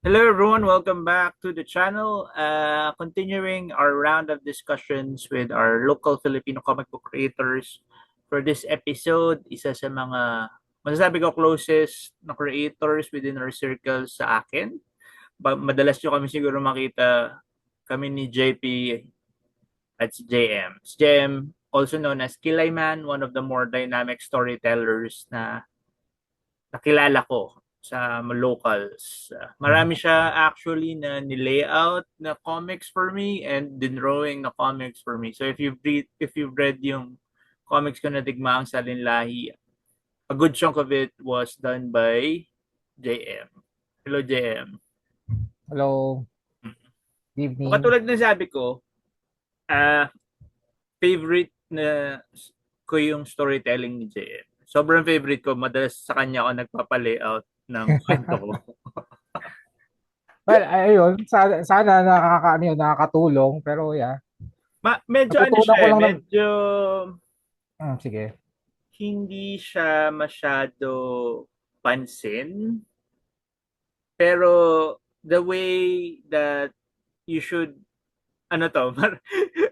Hello, everyone. Welcome back to the channel. Continuing our round of discussions with our local Filipino comic book creators. For this episode, isa sa mga masasabi ko closest na creators within our circle sa akin. Madalas nyo kami siguro makita kami ni JP at si JM. Si JM, also known as Kilayman, one of the more dynamic storytellers na nakilala ko sa locals. Mhm. Marami siya actually na ni-layout na comics for me and drawing na comics for me. So if you've read yung comics ko na Digmaang Salinlahi, a good chunk of it was done by JM. Hello, JM. Hello, good So evening. katulad ng sabi ko, ah favorite na ko yung storytelling ni JM. Sobrang favorite ko. Madalas sa kanya ako nagpapa-layout ng kwento ko. Well, ayun, sana nakakatulong, pero yeah. Medyo ano Natutunan siya ko eh, lang medyo sige. hindi siya masyado pansin. Pero the way that you should, ano to,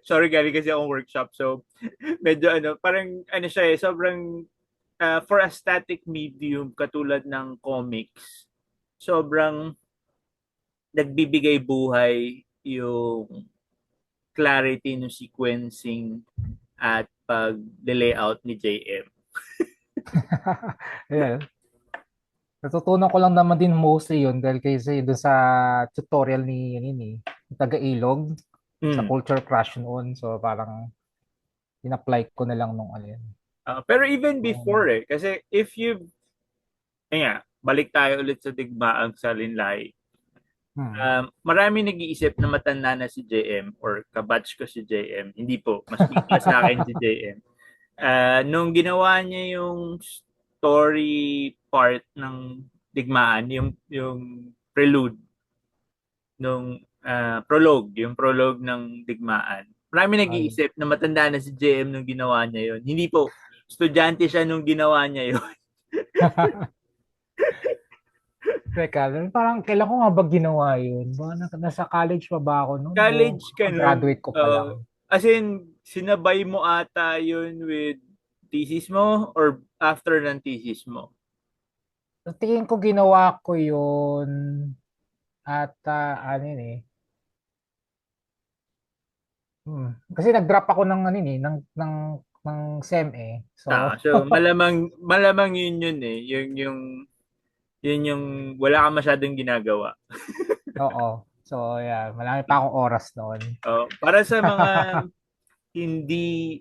sorry galing kasi akong workshop. So, medyo ano, parang ano siya eh, sobrang for a static medium katulad ng comics, sobrang nagbibigay buhay yung clarity ng sequencing at pag-layout ni JM. Ayan. Natutunan ko lang naman din mostly yun dahil kasi doon sa tutorial ni taga-Ilog sa Mm. Culture Crush noon. So parang in-apply ko na lang nung ano yun. Pero even before Nung- kasi if you, balik tayo ulit sa digmaang salinlay. Hmm. Marami nag-iisip na matanda na si JM or kabatch ko si JM. Hindi po, mas bigla sa akin si JM. Nung ginawa niya yung story part ng digmaan, yung prelude, nung prologue ng digmaan. Marami Ay. nag-iisip na matanda na si JM nung ginawa niya yun. Hindi po, estudyante siya nung ginawa niya yun. Teka, parang kailan ko nga ba ginawa yun? Ba, nasa college pa ba ako noon o College ka nun, graduate ko pa lang? as in, sinabay mo ata yun with thesis mo or after ng thesis mo? Sa tingin ko ginawa ko yun at ano yun eh. Kasi nag-drop ako ng ano yun eh, ng SEM eh. So, So malamang malamang yun eh, yun yung wala kang masyadong ginagawa. oo. So, yeah, malaki pa akong oras noon. Para sa mga hindi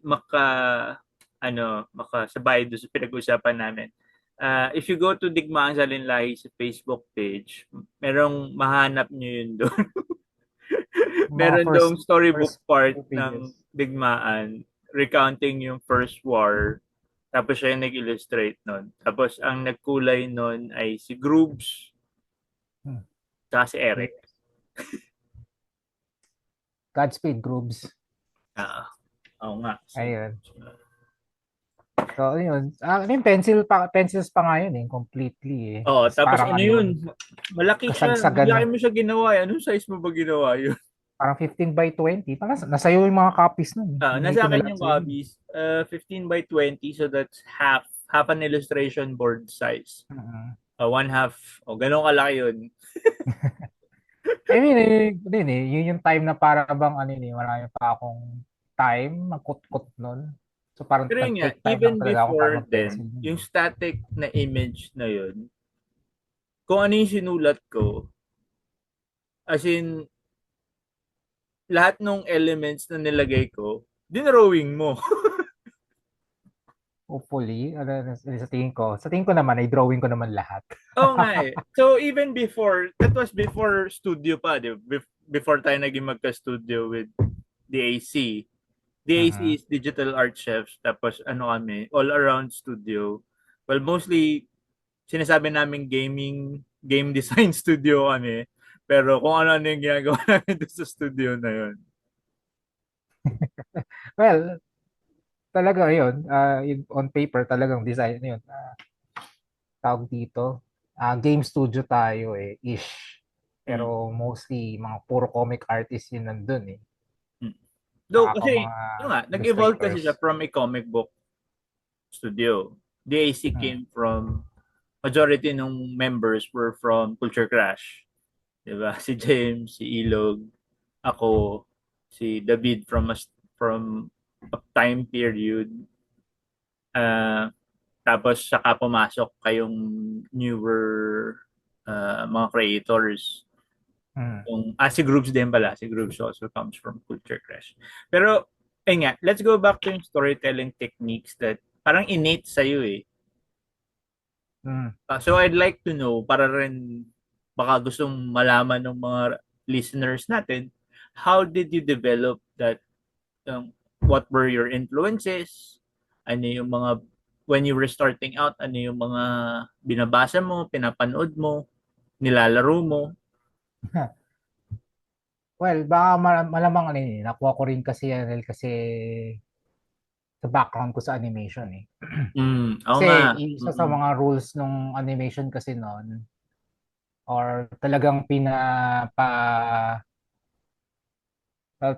makasabay doon sa pinag-usapan namin. If you go to Digmaan Salinlahi sa Facebook page, merong mahanap nyo yun doon. Mga Meron first doong storybook first part few ng pages. Digmaan recounting yung First War. Tapos siya yung nag-illustrate nun. Tapos ang nagkulay nun ay si Groobs Hmm. at si Eric. Godspeed groups. Ah, Oo nga. Ayun. So, yun. Ano yung pencils pa nga yun eh, completely eh. Tapos Tapos parang ano ano yun, yun? Malaki siya. kasagsagan na. Malaki mo siya ginawa. Anong size mo ba ginawa yun? Parang 15 by 20. Parang nasa'yo yung mga copies nun. Binigay Nasa ko na akin lahat yung sa'yo nun. copies. 15 by 20. So that's half an illustration board size. Mhm. One half. Ganun kalaki yun. I mean, din eh, yun yung time na para bang ano yun eh, marami pa akong time, magkut-kut nun. So parang Pero yun nga, nag-take time lang even talaga ako para before mag-pencil then, nun. yung static na image na yun, kung ano yung sinulat ko, as in, lahat ng elements na nilagay ko, dinrawing mo. Hopefully, sa tingin ko naman, ay drawing ko naman lahat. Oo nga eh. So even before, that was before studio pa, di ba? Before tayo naging magka-studio with DAC. DAC Mhm. is Digital Art Chefs, tapos ano kami, all around studio. Well, mostly, sinasabi namin game design studio kami. Pero kung ano-ano yung ginagawa namin doon sa studio na yun. Well, talaga yun, on paper talagang design yun. Tawag dito, game studio tayo eh, ish. Mm. Pero mostly, mga puro comic artist yun nandun eh. Mm. Though Saka kasi, mga yun nga, nag-evolve kasi siya illustrators. from a comic book studio. DAC Hmm. came from, majority ng members were from Culture Crash. Diba? Si James, si Ilog, ako, si David from a time period. Uh, Tapos saka pumasok kayong newer mga creators. Hmm. Si Groups din pala. Si Groups also comes from Culture Crash. Pero, ayun nga, let's go back to yung storytelling techniques that parang innate sa'yo eh. Hmm. So I'd like to know, para rin baka gustong malaman ng mga listeners natin, how did you develop that, what were your influences? Ano yung mga, when you were starting out, ano yung mga binabasa mo, pinapanood mo, nilalaro mo? Well, baka malamang ano eh, nakuha ko rin kasi yan dahil kasi sa background ko sa animation eh. Oo Kasi nga. isa sa mga rules ng animation kasi noon or talagang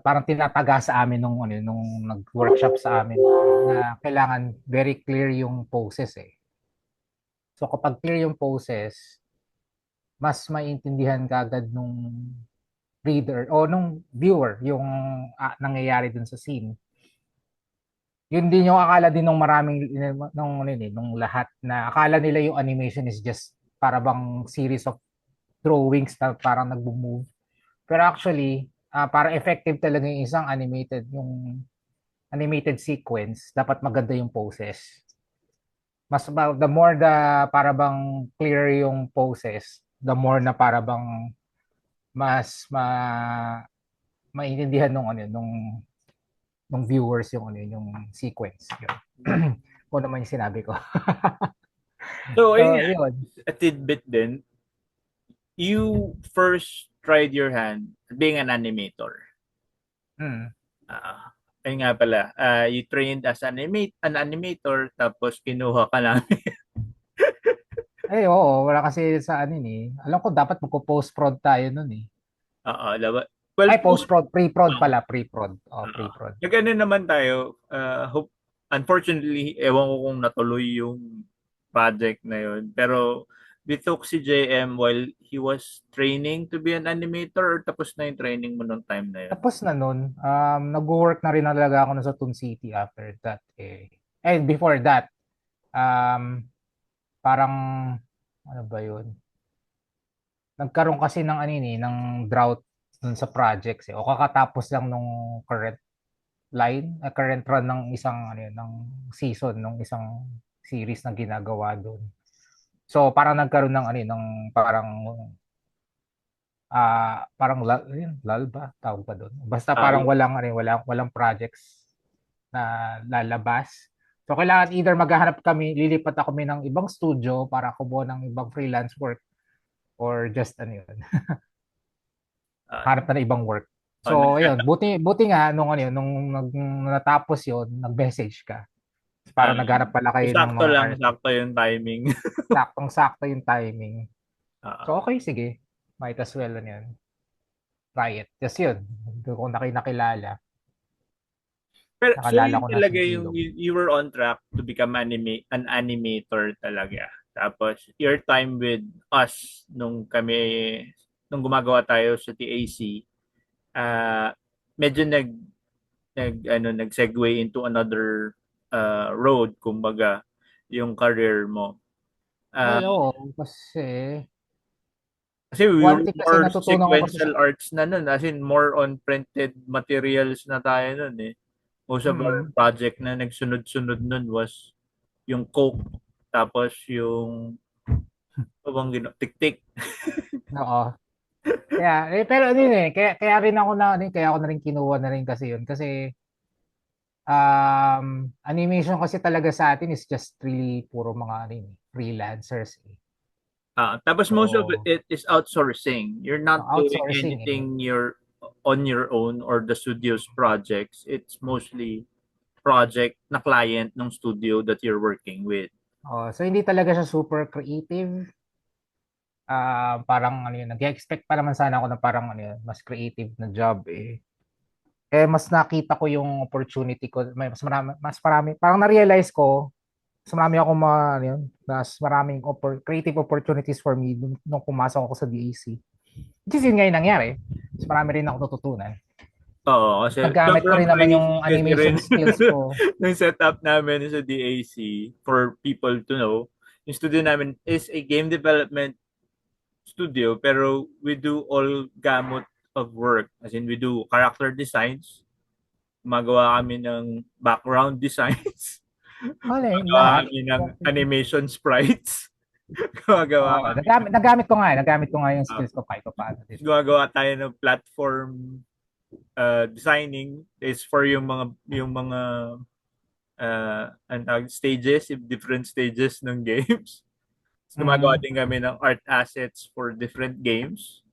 parang tinataga sa amin nung nag-workshop sa amin na kailangan very clear yung poses eh. So kapag clear yung poses, mas maintindihan ka agad nung reader o nung viewer yung nangyayari dun sa scene. Yun din yung akala din ng maraming nung lahat na akala nila yung animation is just para bang series of drawings na parang nagbo-move. Pero actually, para effective talaga yung isang animated sequence, dapat maganda yung poses. The more para bang clear yung poses, the more na para bang mas maintindihan nung viewers yung sequence. Yun. Kung naman yung sinabi ko. So, ayun So, nga, yun. a tidbit din, you first tried your hand at being an animator. Hmm. Ayun nga pala, you trained as an animator, tapos kinuha ka namin. Oo, wala kasi sa ano eh. Alam ko dapat magpo-post-prod tayo nun eh. Oo, well, Ay, post-prod, pre-prod pala, pre-prod. Oh, oo. pre-prod. Nag-ano naman tayo, unfortunately, ewan ko kung natuloy yung project na yun. Pero we took si JM while he was training to be an animator, or tapos na yung training mo nung time na yun? Tapos na nun, nag-work na rin talaga ako sa Toon City after that eh. And before that, parang, ano ba yun? Nagkaroon kasi ng ano yun eh, ng drought dun sa projects eh. O kakatapos lang nung current run ng isang ano yun, ng season ng isang series na ginagawa doon. So parang nagkaroon ng ano yun, ng parang lal ba tawag pa doon. Basta Ah, parang walang projects na lalabas. So kailangan either maghahanap kami, lilipat ako kami ng ibang studio para kumuha ng ibang freelance work or just ano yun, ah, hanap na ng ibang work. oh, So ayun, buti nga nung ano yun, nung natapos yun, nag-message ka. ah, Parang naghanap pala kayo ng sakto mga lang, artist. sakto yung timing. Saktong-sakto yung timing. Ah, So okay, sige. Might as well ano yun. Try it. Just yun. Doon ko nakilala. pero so Nakalala yun ko na si talaga yung Ilog. you were on track to become an animator talaga. Tapos your time with us nung gumagawa tayo sa TAC, ah medyo nag-segue into another road, kumbaga, yung career mo. Ah, Well, oo. Kasi Kasi we one were thing kasi more natutunan ko kasi sequential arts na nun, as in more on printed materials na tayo nun eh. Most of our mm, project na nagsunod-sunod nun was yung Coke, tapos yung tik-tik. oo. Pero ano yun eh, kaya rin ako kaya ako na rin kinuha na rin kasi yun. Kasi animation kasi talaga sa atin is just really puro mga ano yun, freelancers eh. Tapos most of So, it is outsourcing. You're not doing outsourcing eh. anything on your own or the studio's projects. It's mostly project na client ng studio that you're working with. So hindi talaga siya super creative. parang ano yun, nag-expect pa naman sana ako ng parang ano yun, mas creative na job eh. Eh mas nakita ko yung opportunity ko, mas marami, parang na-realize ko, mas marami ako ano yun, mas maraming creative opportunities for me nung pumasok ako sa DAC. Which is yun nga yung nangyari. Mas marami rin ako natutunan. Oo, kasi Nagamit ko sobrang rin naman crazy yung kasi rin animation skills ko. ng setup namin sa DAC for people to know. Yung studio namin is a game development studio pero we do all gamut of work. As in, we do character designs, gumagawa kami ng background designs, Alay, gumagawa lahat. kami ng animation sprites, gumagawa Oo, kami nagamit ko nga yung uh, skills ko kahit pa paano din. gumagawa tayo ng platform designing is for yung mga ang tawag, stages, yung different stages ng games. Gumagawa Mm, din kami ng art assets for different games.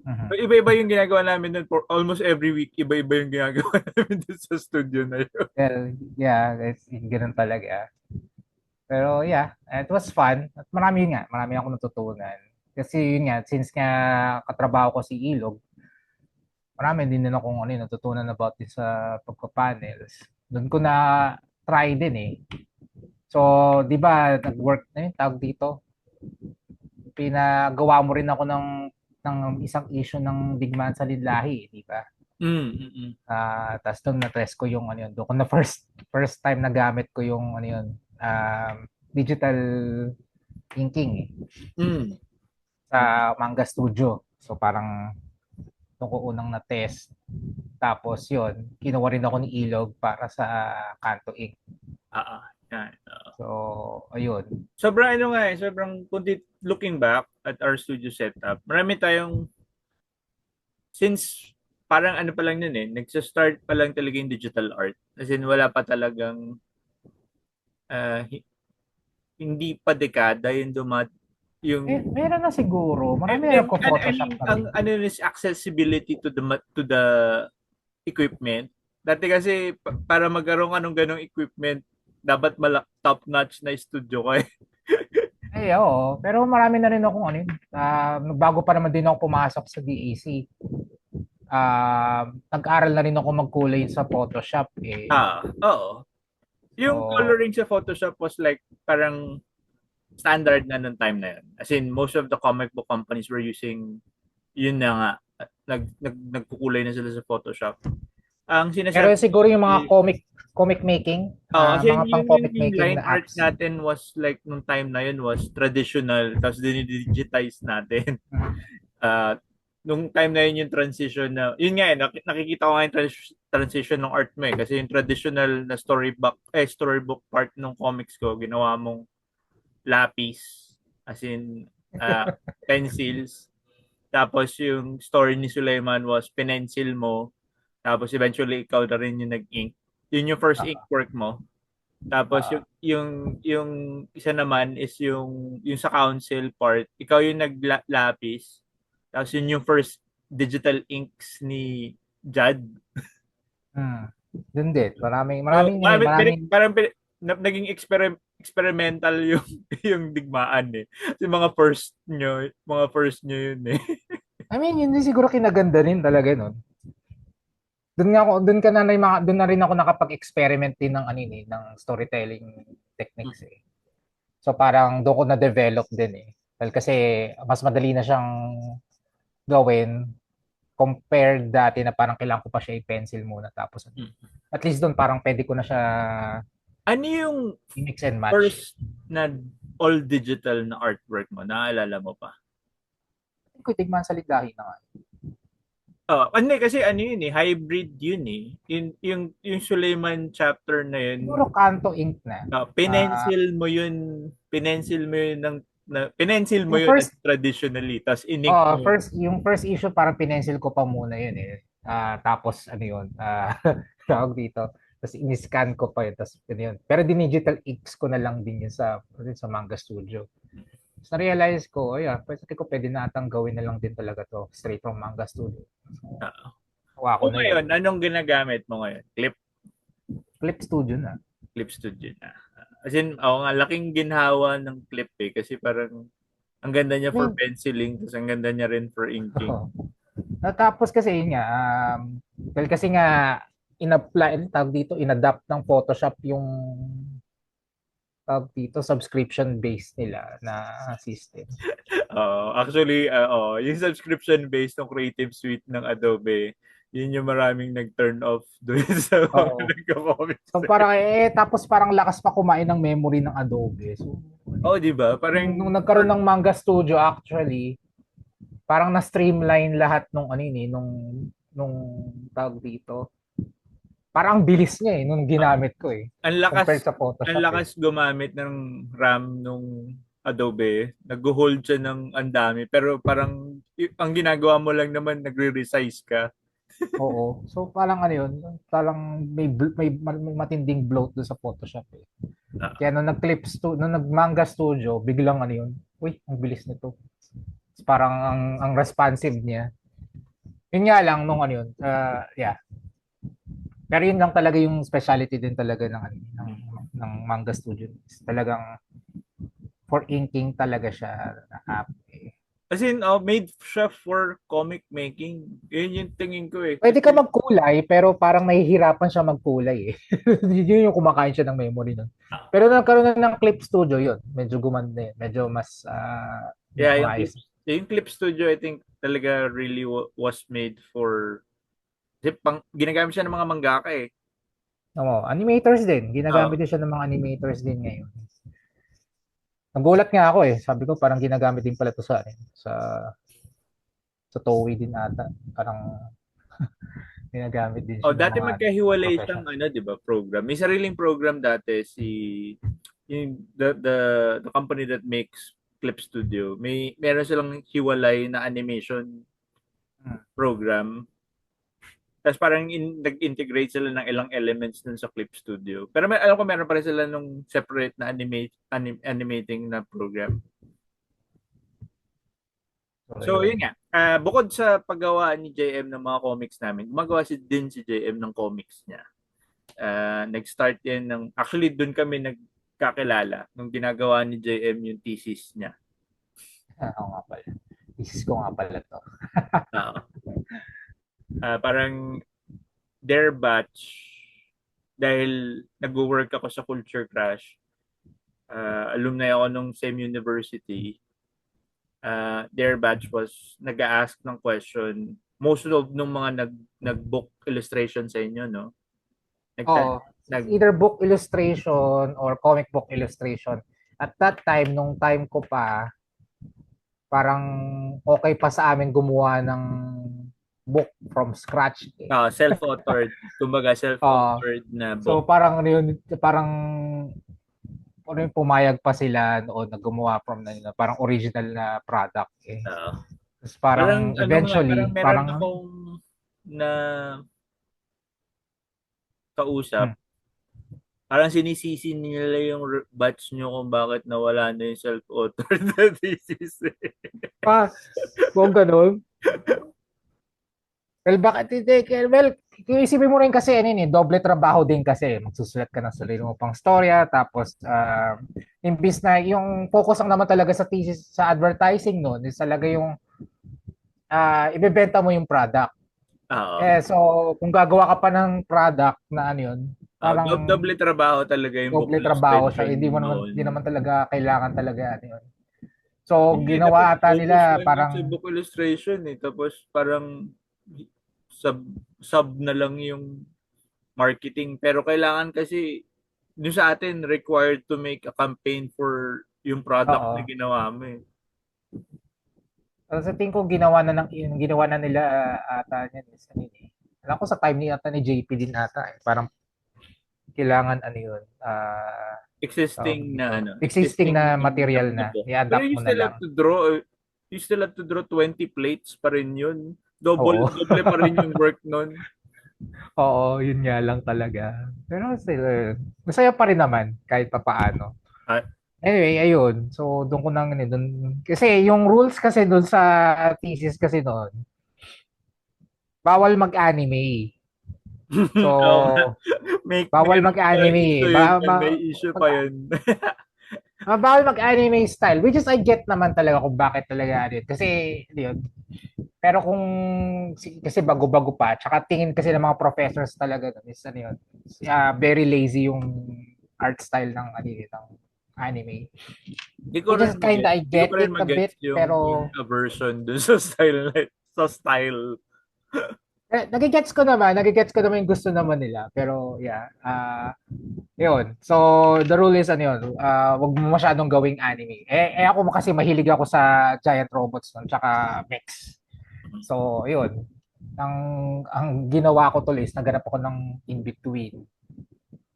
mhm. Iba-iba yung ginagawa namin nun for almost every week. Iba-iba yung ginagawa namin dun sa studio na yun. Well, yeah, ganun talaga. Pero yeah, it was fun. At marami akong natutunan. Kasi yun nga, since nga katrabaho ko si Ilog, marami din akong ano, natutunan about din sa pagpa-panels. Doon ko na try din eh. So, di ba, nag-work na yun, tawag dito. Pinagawa mo rin ako ng isang issue ng Digmaan sa Lidlahi, di ba? Mm, mm, mm. Tapos doon na-test ko yung ano yun. Doon ko na first time na gamit ko yung ano yun, digital inking eh, Mm. sa Manga Studio. So parang doon ko unang na-test. Tapos yun, kinuha rin ako ni Ilog para sa Kanto Ink. Yan. So, ayun. Sobrang ano nga eh, sobrang looking back at our studio setup, marami tayong, since parang ano pa lang yun eh, nagsa-start pa lang talaga yung digital art. As in, wala pa talagang, ah, hindi pa dekada yung yung Meron na siguro. Marami na I nagko-Photoshop mean, na rin. ang ano is accessibility to the equipment. Dati kasi para magkaroon ka ng ganong equipment, dapat top-notch na studio ka eh. Eh, oo. Pero marami na rin akong ano yun. Bago pa naman din ako pumasok sa DAC. Nag-aral na rin ako magkulay sa Photoshop eh. Oo. Yung So, coloring sa Photoshop was like parang standard na nung time na yun. As in, most of the comic book companies were using yun na nga. Nagkukulay na sila sa Photoshop. Ang pero sinasabi siguro ko yung mga is, comic making, kasi mga pang comic yung making line na art apps. natin was like nung time na yun was traditional tapos dinidigitize natin. Mhm. Uh, nung time na yun yung transition na yun nga eh nakikita ko nga yung transition ng art mo eh kasi yung traditional na storybook part ng comics ko ginawa mong lapis as in pencils tapos yung story ni Sulaiman was pencil mo tapos eventually ikaw na rin yung nag-ink yun yung first ink Ah, work mo tapos ah. yung isa naman is yung sa council part ikaw yung naglapis tapos yun yung first digital inks ni Jad. Hmm. Dun din. So, Maraming, parang naging experimental yung yung digmaan eh. Kasi mga first nyo yun eh. I mean, yun din siguro kinaganda rin talaga nun. Doon na rin ako nakapag-experiment din ng ano eh, ng storytelling techniques eh. So parang doon ko na-develop din eh. Well, kasi mas madali na siyang gawin compared dati na parang kailangan ko pa siya i-pencil muna tapos ano. At least doon parang pwede ko na siya Ano yung i-mix and match. first na all digital na artwork mo? Naalala mo pa? Hindi ko tigman sa ligahi na nga. Hindi kasi ano yun eh, hybrid yun eh. Yung Suleiman chapter na yun, Siguro Kanto Ink na. Ah, pinensil mo yun yung first traditionally, tapos inink mo. yung first issue parang pinencil ko pa muna yun eh. Tapos ano yun, tawag dito. Tapos in-scan ko pa yun. Tapos ano yun. Pero dinigital inks ko na lang din yun sa Manga Studio. Tapos na-realize ko, pwede ko pwede na atang gawin na lang din talaga to straight from Manga Studio. So, Uh, kuha ko o na yun. ngayon, anong ginagamit mo ngayon? Clip Studio na. Clip Studio na. As in, laking ginhawa ng clip eh, kasi parang Ang ganda niya for May, penciling, tapos ang ganda niya rin for inking. oh. Tapos kasi yun nga, dahil kasi nga, in-apply, tawag dito, in-adapt ng Photoshop yung tawag dito, subscription-based nila na system. Actually, yung subscription-based ng Creative Suite ng Adobe, yun yung maraming nag-turn off doon sa mga Oo. nagko-comments. So parang tapos parang lakas pa kumain ng memory ng Adobe. So Oh, di ba? nung Parang, nagkaroon ng Manga Studio actually, parang na-streamline lahat nung ano yun, nung tawag dito. Parang ang bilis niya nung ginamit ko ang compared lakas sa ang Photoshop lakas gumamit ng RAM nung Adobe. Nag-hold siya ng ang dami pero parang ang ginagawa mo lang naman nagre-resize ka. Oo. So parang ano yun, parang may matinding bloat doon sa Photoshop Ah, Kaya nung nag-Manga Studio, biglang ano yun, uy, ang bilis nito. Parang ang responsive niya. Yun nga lang nung ano yun, yeah. Pero yun lang talaga yung specialty din talaga ng ano, ng Manga Studio. Talagang for inking talaga siya na app. as in, made siya for comic making. Yun yung tingin ko eh. Pwede ka Kasi, magkulay, pero parang nahihirapan siya magkulay yun yung kumakain siya ng memory nun. ah, Pero nagkaroon na ng Clip Studio yun. Medyo gumanda yun. Medyo mas yeah, maayos. yung Clip Studio, I think talaga really was made for kasi ginagamit siya ng mga mangaka eh. Oo, animators din. Ginagamit Oo. din siya ng mga animators din ngayon. Nagulat nga ako Sabi ko parang ginagamit din pala to sa Toei din ata. Parang ginagamit din Oh, siya ng dati mga magkahiwalay siyang professional. ano, 'di ba, program. May sariling program dati yung the company that makes Clip Studio. Meron silang hiwalay na animation Hmm. program. Tapos parang nag-integrate sila ng ilang elements dun sa Clip Studio. Pero alam ko meron pa rin sila nung separate na animating na program. So, So, yun yun. nga. Bukod sa paggawa ni JM ng mga comics namin, gumagawa din si JM ng comics niya. Nag-start yan actually doon kami nagkakilala nung ginagawa ni JM yung thesis niya. Oo nga pala. Isis ko nga pala to. Oo. Parang their batch, dahil nag-work ako sa Culture Crash, alumni ako nung same university, their batch was nag-ask ng question. Most of nung mga nag-book illustration sa inyo, no? Nag, Oo. nag Either book illustration or comic book illustration. At that time, nung time ko pa, parang okay pa sa amin gumawa ng book from scratch self-authored, kumbaga Oo. self-authored na So book. parang ano yun, parang ano yung pumayag pa sila noon na gumawa from parang original na product Uh, Tapos parang parang ano nga, parang eventually, meron parang akong na kausap. hmm, Parang sinisisi nila yung batch nyo kung bakit nawala na yung self-authored na thesis. kung ganun. Well, bakit hindi? Well, kung isipin mo rin kasi, doble trabaho din kasi. Magsusulat ka ng sarili mo pang storya, tapos, imbis na yung focus lang naman talaga sa thesis, sa advertising is talaga yung, ibebenta mo yung product. Oo. So, kung gagawa ka pa ng product na ano yun, parang Doble trabaho talaga yung book doble trabaho siya. illustration Hindi noon. naman talaga kailangan talaga ano yun. So, Hindi, dapat ginawa ata focus nila lang yun sa parang, book illustration eh. Tapos parang sub, sub na lang yung marketing. Pero kailangan kasi yung sa atin required to make a campaign for yung product na oo. ginawa mo eh. Sa tingin ko ginawa na nila ata niyan is ano yun Alam ko sa time ni ata ni JP din ata Parang kailangan ano yun, tawag Existing na dito, ano, existing existing na material na na, book. Pero i-adapt you mo na still lang. have to draw, you still have to draw 20 plates pa rin yun. Double, Oo. double pa rin yung work nun. Oo, yun nga lang talaga. Pero still, masaya pa rin naman kahit pa paano. Ah, Anyway, ayun. So, doon ko nang kasi yung rules kasi doon sa thesis kasi noon, bawal mag-anime. Oo nga. So, bawal Meron pa mag-anime issue yun. May issue pag pa yun. Bawal mag-anime style, which is I get naman talaga kung bakit talaga yun. Kasi, yun. Pero kung, kasi bago-bago pa, tsaka tingin kasi ng mga professors talaga, is ano yun, very lazy yung art style ng, ano yun, ng anime. Hindi ko Which rin is kinda, mag-gets. I Hindi ko get pa rin it a mag-gets bit, yung pero aversion dun sa style sa style. nagigets ko naman yung gusto naman nila. Pero, yeah, yun. So, the rule is, ano yun, wag mo masyadong gawing anime. Ako kasi mahilig ako sa giant robots nun, tsaka mechs. So, yun. Ang ginawa ko tuloy is naghanap ako ng in-between.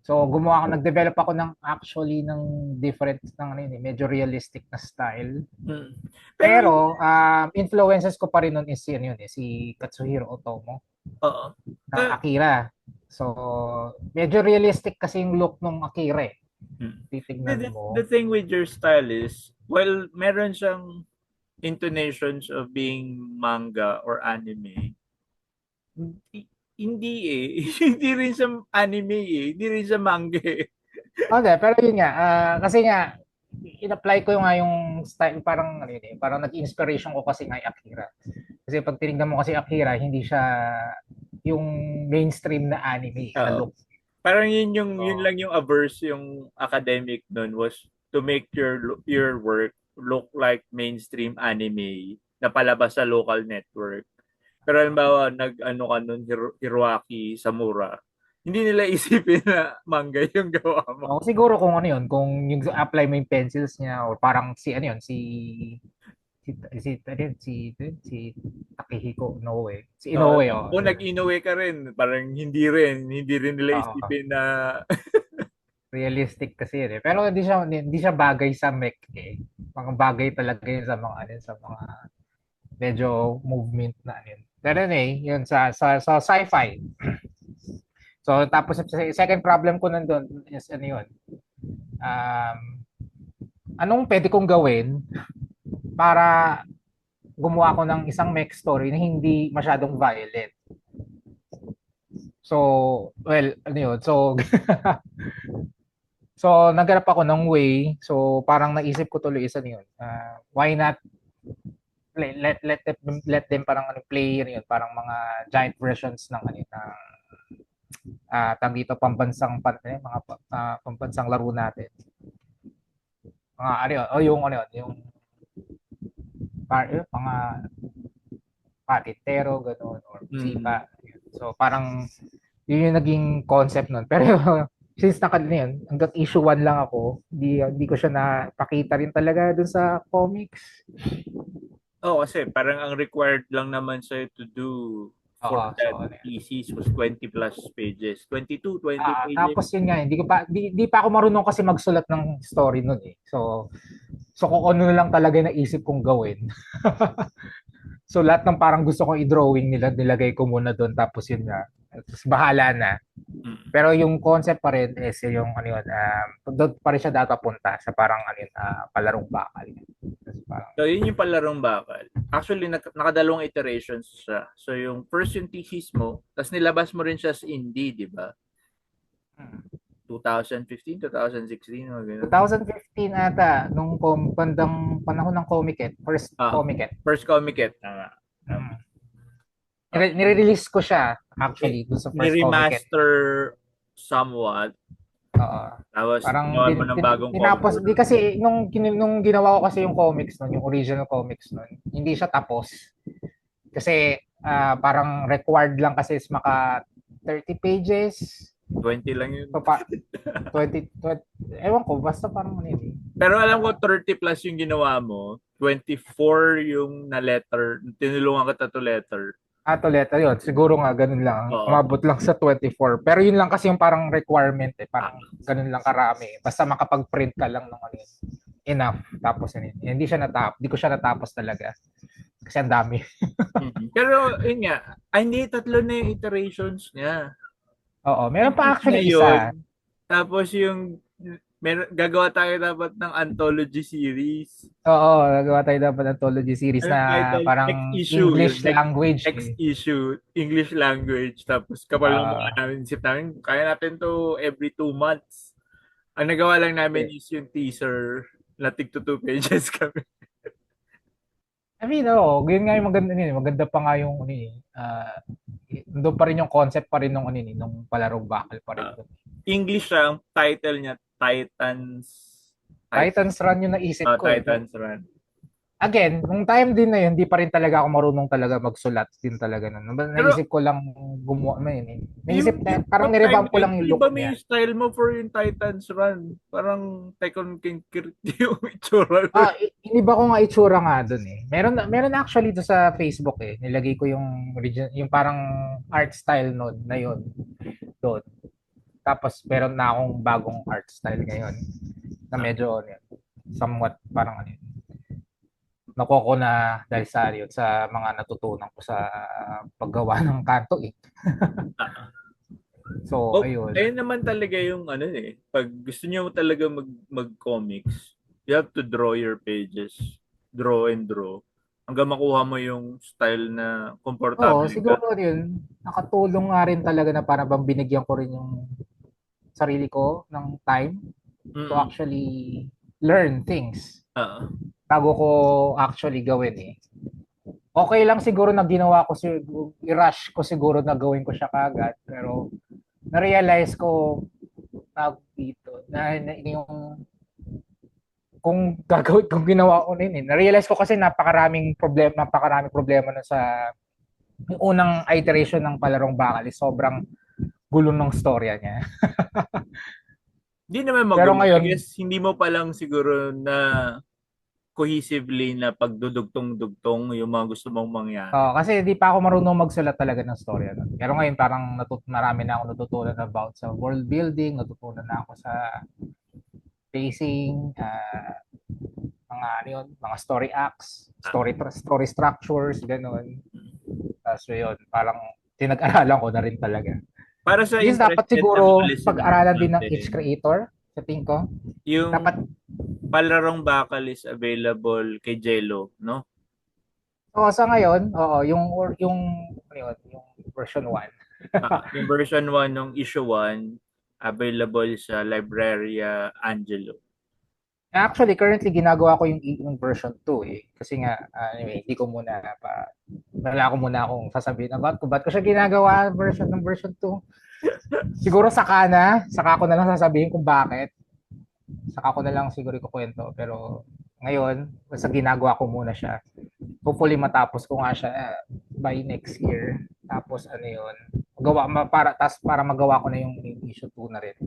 So, nag-develop ako ng different, ng ano yun, medyo realistic na style. Mm. Pero Pero, influences ko pa rin nun is yun, si Katsuhiro Otomo oo. ng Akira. So, medyo realistic kasi yung look ng Akira eh. Mm. Titignan The mo. thing with your style is, well, meron siyang intonations of being manga or anime. Hindi, hindi eh. Hindi rin siya anime eh. Hindi rin siya manga eh. Okay, pero yun nga, kasi nga, in-apply ko yung nga yung style, parang, ano yun eh, parang nag-inspiration ko kasi nga yung Akira. Kasi pag tinignan mo kasi Akira, hindi siya yung mainstream na anime na Oo. look. Parang yun So, lang yung averse yung academic nun was to make your work look like mainstream anime na palabas sa local network. Pero halimbawa, nag-ano ka nun, Hiroaki Samura, hindi nila isipin na manga yung gawa mo. siguro kung ano yun, kung yung apply mo yung pencils niya or parang si ano yun, si si si Takehiko Inoue. Si Inoue, oh. Kung nag-Inoue ka rin, parang hindi rin nila Oo, isipin na realistic kasi yun eh. Pero hindi siya bagay sa mech eh. Mga bagay talaga yun sa mga ano, sa mga medyo movement na ano yun. Pero anyway, yun sa sci-fi. So tapos sa second problem ko nandun is ano yun. Um, anong pwede kong gawin para gumawa ko ng isang mech story na hindi masyadong violent. So, well, ano yun? So, so naghanap ako ng way. So, parang naisip ko tuloy isa yun. Why not let them parang ano, play ano yun, parang mga giant versions ng ano yun, ng tag dito mga pambansang laro natin. Mga ano yun, o yung ano yun, yung mga patintero, gano'n, or mm, sipa. So, parang yun yung naging concept nun. Pero since na yun, hanggang issue 1 lang ako, hindi ko siya napakita rin talaga dun sa comics. kasi parang ang required lang naman sa'yo to do for Oo, so that ano yun. thesis was 20 plus pages. 22, 20 pages. Tapos yun nga, hindi pa ako marunong kasi magsulat ng story nun eh. So kung ano na lang talaga naisip kong gawin. So lahat ng parang gusto kong i-drawing nila, nilagay ko muna doon tapos yun nga. Tapos bahala na. Mm. Pero yung concept pa rin is yung ano yun, doon pa rin siya dapat punta sa parang ano yun, palarong bakal. Tapos parang, So, yun yung palarong bakal. Actually, nakadalawang iterations siya. So, yung first yung thesis mo, tapos nilabas mo rin siya as indie, di ba? 2015, 2016, mga ganun. 2015 ata, nung bandang panahon ng Comiket, first Ah, Comiket. first Comiket. Tama. Tama. Ah, Nire-release ko siya actually dun sa first Comiket. ni-remaster somewhat. Oo. Tapos, Parang ginawa mo ng bagong tinapos, cover. di kasi nung ginawa ko kasi yung comics nun, yung original comics nun, hindi siya tapos. Kasi parang required lang kasi is maka 30 pages. 20 lang yun. So, 20, ewan ko, basta parang ano yun eh. Pero alam ko 30 plus yung ginawa mo. 24 yung na letter. Tinulungan kita to letter. Letter yun. Siguro nga, ganun lang. Oo. Umabot lang sa 24. Pero yun lang kasi yung parang requirement eh. Ah, Parang ganun lang karami. Basta makapag-print ka lang ng ano yun. Enough. Tapos yun. Hindi siya natapos. Hindi ko siya natapos talaga. Kasi ang dami. Pero, yun nga. Ay, hindi, tatlo na yung iterations niya. Oo. Meron pa Thesis na actually yun. isa. Tapos gagawa tayo dapat ng anthology series. Oo. Nagawa tayo dapat ng anthology series Anong na title? Next parang issue. Yun, English language next eh. issue. English language. Tapos kapal ng mga Ah, namin, isip namin, kaya natin to every 2 months. Ang nagawa lang namin eh, is yung teaser. Latig to 2 pages kami. I mean, oo, yun nga yung maganda yun, maganda pa nga yung ano doon pa rin yung concept pa rin nung ano nung palarong bakal pa rin Ah, doon. English siya, ang title niya, Titans. Titans Run yung naisip ko eh. Titans Run. Again, nung time din na yun, hindi pa rin talaga ako marunong talaga magsulat din talaga nun. Pero Naisip ko lang gumawa ano yun eh. Naisip yung na, parang pag time nirevamp ko din, lang yung look iba mo niya. yung style mo for yung Titans Run. Parang Tekken King Kirti yung itsura nun. Iniba ko nga itsura nga doon eh. Meron actually do sa Facebook eh. Nilagay ko yung yung parang art style noon na yun doon. Tapos meron na akong bagong art style ngayon na medyo ano yun, somewhat parang ano yun, nakuha ko na dahil sa ano yun, sa mga natutunan ko sa paggawa ng kanto eh. Ah, So, oh, ayun. ayun naman talaga yung ano eh. Pag gusto niyo talaga mag-comics, you have to draw your pages. Draw and draw. Hanggang makuha mo yung style na Oo, komportable ka. siguro yun, nakatulong nga rin talaga na para bang binigyan ko rin yung sarili ko ng time to Mm. actually learn things Ah, bago ko actually gawin eh. Okay lang siguro na ginawa ko, i-rush ko siguro na gawin ko siya kagad, pero na-realize ko na dito na yung kung gagawin kung ginawa ko na yun eh. Na-realize ko kasi napakaraming problema na sa yung unang iteration ng Palarong Bakal is sobrang gulo ng storya niya. Hindi naman Pero magulo. I ngayon, guess hindi mo pa lang siguro na cohesively na pagdudugtong-dugtong yung mga gusto mong mangyari. kasi di pa ako marunong magsulat talaga ng storya. No? Pero ngayon parang marami na ako natutunan about sa world building, natutunan na ako sa pacing, mga ano yun, mga story acts, Ah, story structures, gano'n. So yun, parang tinag-aralan ko na rin talaga. para sa This dapat interested na mga siguro listeners pag-aralan din ng natin, each creator, sa tingin ko. yung Dapat, Palarong Bakal is available kay Jello, no? sa ngayon, oo, yung, ano yun, yung version 1. Yung version 1 ng issue 1 available sa Libraria Angelo. Actually, currently ginagawa ko yung version 2 eh. Kasi nga, anyway, hindi ko muna wala ko muna akong sasabihin about ko. Ba't ko siya ginagawa version 2? Siguro saka ko na lang sasabihin kung bakit. Saka ko na lang siguro ikukwento. Pero ngayon, basta ginagawa ko muna siya. Hopefully matapos ko nga siya by next year. Tapos ano yun, para magawa ko na yung issue 2 na rin.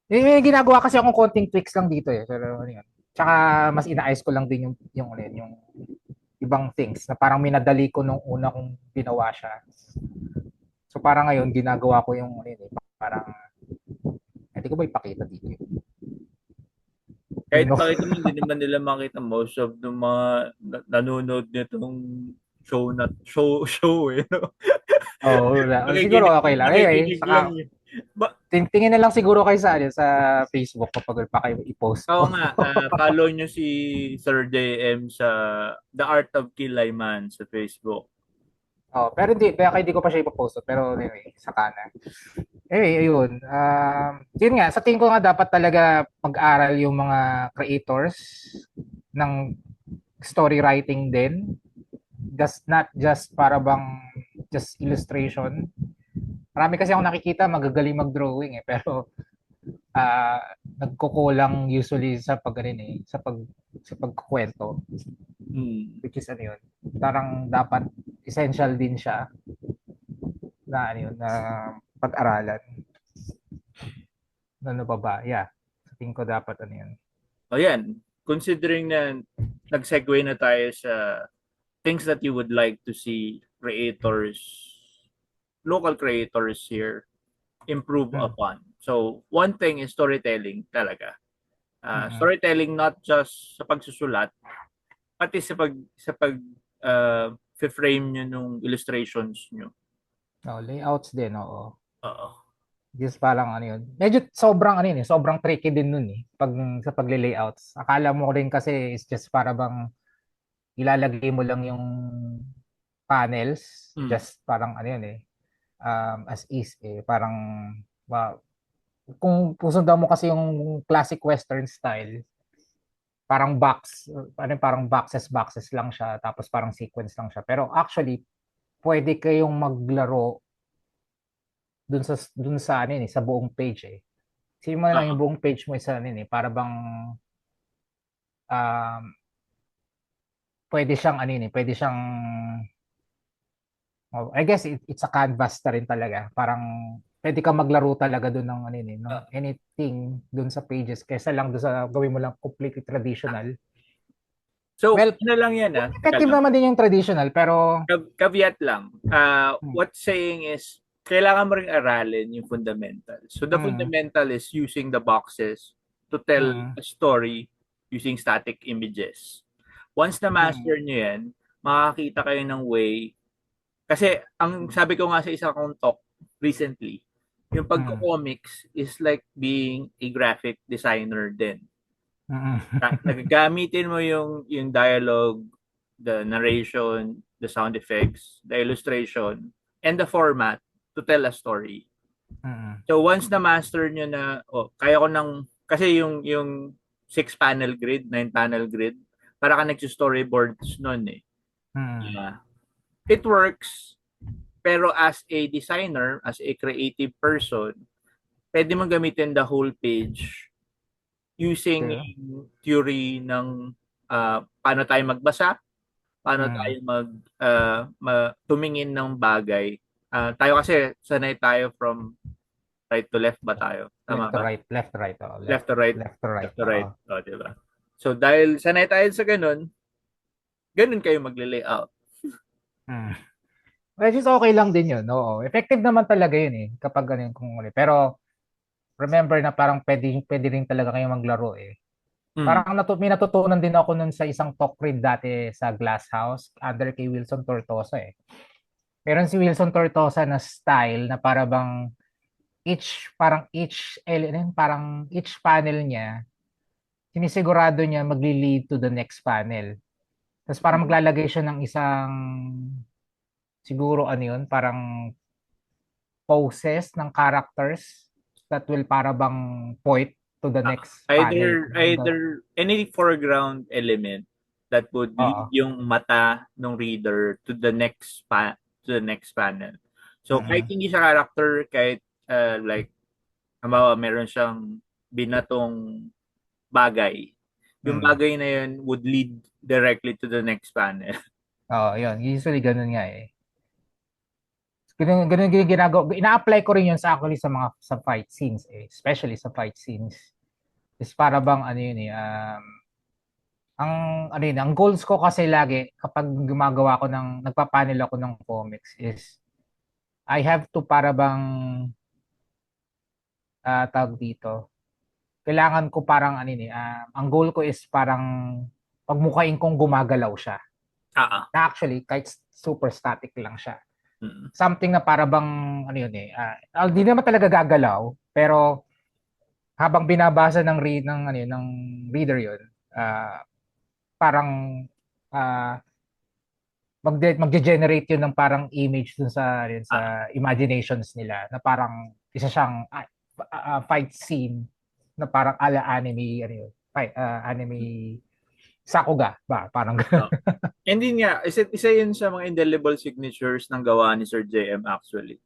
May ginagawa kasi akong konting tweaks lang dito eh. Pero ano yun. Tsaka mas inaayos ko lang din yung ibang things na parang minadali ko nung una kong ginawa siya. So parang ngayon ginagawa ko yung ano yun eh, parang hindi ko ba ipakita dito yun? Kahit No. makita mo, hindi naman nila makita most of ng mga nanonood nitong show eh. No? Oh, siguro okay lang. Anyway, Nakikinig lang saka eh. Ba, tingin na lang siguro kayo sa Facebook kapag pa kayo i-post oo ko. nga, follow nyo si Sir JM sa The Art of Kilayman sa Facebook. Pero hindi ko pa siya ipopost. Pero anyway, saka na. Anyway, ayun. Yun nga, sa tingin ko nga dapat talaga mag-aral yung mga creators ng story writing din. Just not just para bang just illustration. Marami kasi ako nakikita magagaling mag-drawing eh, pero nagkukulang usually sa sa pagkukwento, Hmm. which is ano yun. Parang dapat essential din siya na ano yun, na pag-aralan. Ano pa ba? Yeah. Sa tingin ko dapat ano yun. O yan, considering na nag-segue na tayo sa things that you would like to see creators, local creators here improve Hmm. upon. So, one thing is storytelling talaga. Mm-mm. Storytelling not just sa pagsusulat, pati sa pag frame nyo nung illustrations nyo. Layouts din, oo. Oo. Just parang ano yun. Medyo sobrang ano yun eh, sobrang tricky din nun eh sa pagle-layouts. Akala mo rin kasi is just para bang ilalagay mo lang yung panels, Mm. just parang ano yun eh, as is eh, parang kung susundan mo kasi yung classic western style, parang box, parang boxes lang siya, tapos parang sequence lang siya. Pero actually, pwede kayong maglaro dun sa ano yun, sa buong page eh. Sige mo na lang Oo. yung buong page mo isa ano yun eh, para bang um, pwede siyang ano yun eh, pwede siyang I guess it's a canvas na rin talaga. Parang pwede ka maglaro talaga doon ng ano yun, eh, ng Oo. anything doon sa pages kaysa lang doon sa gawin mo lang completely traditional. So, Well, ano lang yan teka effective lang. naman din yung traditional pero Caveat lang. mm, What's saying is, kailangan mo ring aralin yung fundamentals. So the mm, fundamental is using the boxes to tell mm, a story using static images. Once na master mm, nyo yan, makakita kayo ng way. Kasi ang sabi ko nga sa isang kong talk recently, yung mm, pagko-comics is like being a graphic designer din. mm, Nagagamitin mo yung dialogue, the narration, the sound effects, the illustration, and the format to tell a story. mm, So once na master nyo na, kaya ko kasi yung 6 panel grid, 9 panel grid, para ka nagsi-storyboards nun eh. mm, Yeah. It works, pero as a designer, as a creative person, pwede mong gamitin the whole page using okay. yung theory ng paano tayo magbasa, paano tayo Mm, tumingin ng bagay. Tayo kasi sanay tayo from right to left ba tayo? Tama ba? left to right, oh, Left to right, left to right, left to right. oh. Di ba? So dahil sanay tayo sa ganun, ganun kayo magle-layout. Mm. Which is okay lang din yun, oo. Effective naman talaga yun eh, kapag ganun kung uli. Pero remember na parang pwede rin talaga kayo maglaro eh. Mm. Parang may natutunan din ako nun sa isang talk read dati sa Glass House under kay Wilson Tortosa eh. Meron si Wilson Tortosa na style na para bang parang each panel niya sinisigurado niya magli-lead to the next panel. Tapos parang Mm. maglalagay siya ng isang siguro ano yun, parang poses ng characters that will para bang point to the next panel. Either any foreground element that would lead Oo. yung mata ng reader to the next panel. So kahit Mm-mm. hindi siya character, kahit like halimbawa meron siyang binatong bagay, yung Mm. bagay na yun would lead directly to the next panel. Oo, yun. Usually ganun nga eh. Ganun yung ginagawa. Ina-apply ko rin yun sa actually sa fight scenes eh. Especially sa fight scenes. Is para bang ano yun eh. Ang ano yun, ang goals ko kasi lagi kapag nagpapanel ako ng comics is I have to para bang tawag dito. Kailangan ko parang ano yun eh. Ang goal ko is parang pagmukhain kong gumagalaw siya. Ah. Na actually kahit super static lang siya. Mm. Something na para bang ano yun eh. Di naman talaga gagalaw pero habang binabasa ng ano yun, ng reader yun, parang ah, magge-generate yun ng parang image dun Ah. sa imaginations nila na parang isa siyang fight scene na parang ala anime ano yun, anime Sakuga ba parang gano'n. Oh. And din nga, isa yun sa mga indelible signatures ng gawa ni Sir JM actually.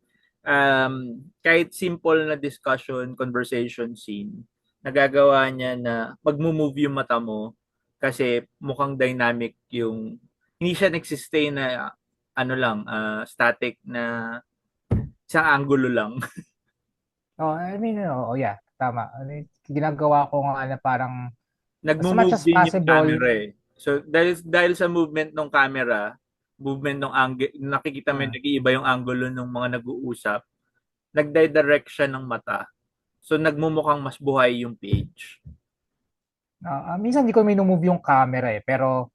Kahit simple na discussion, conversation scene, nagagawa niya na magmo-move yung mata mo kasi mukhang dynamic yung hindi siya nagsistay na ano lang, static na isang angulo lang. Oh, I mean, oh, yeah, tama. Ano ginagawa ko nga na parang as much Nagmo-move as din yung possible. camera eh. So dahil sa movement ng camera, movement ng angle, nakikita mo yung Mm, nag-iiba yung angulo ng mga nag-uusap, nagdi-direct siya ng mata. So nagmumukhang mas buhay yung page. minsan hindi ko minumove yung camera eh, pero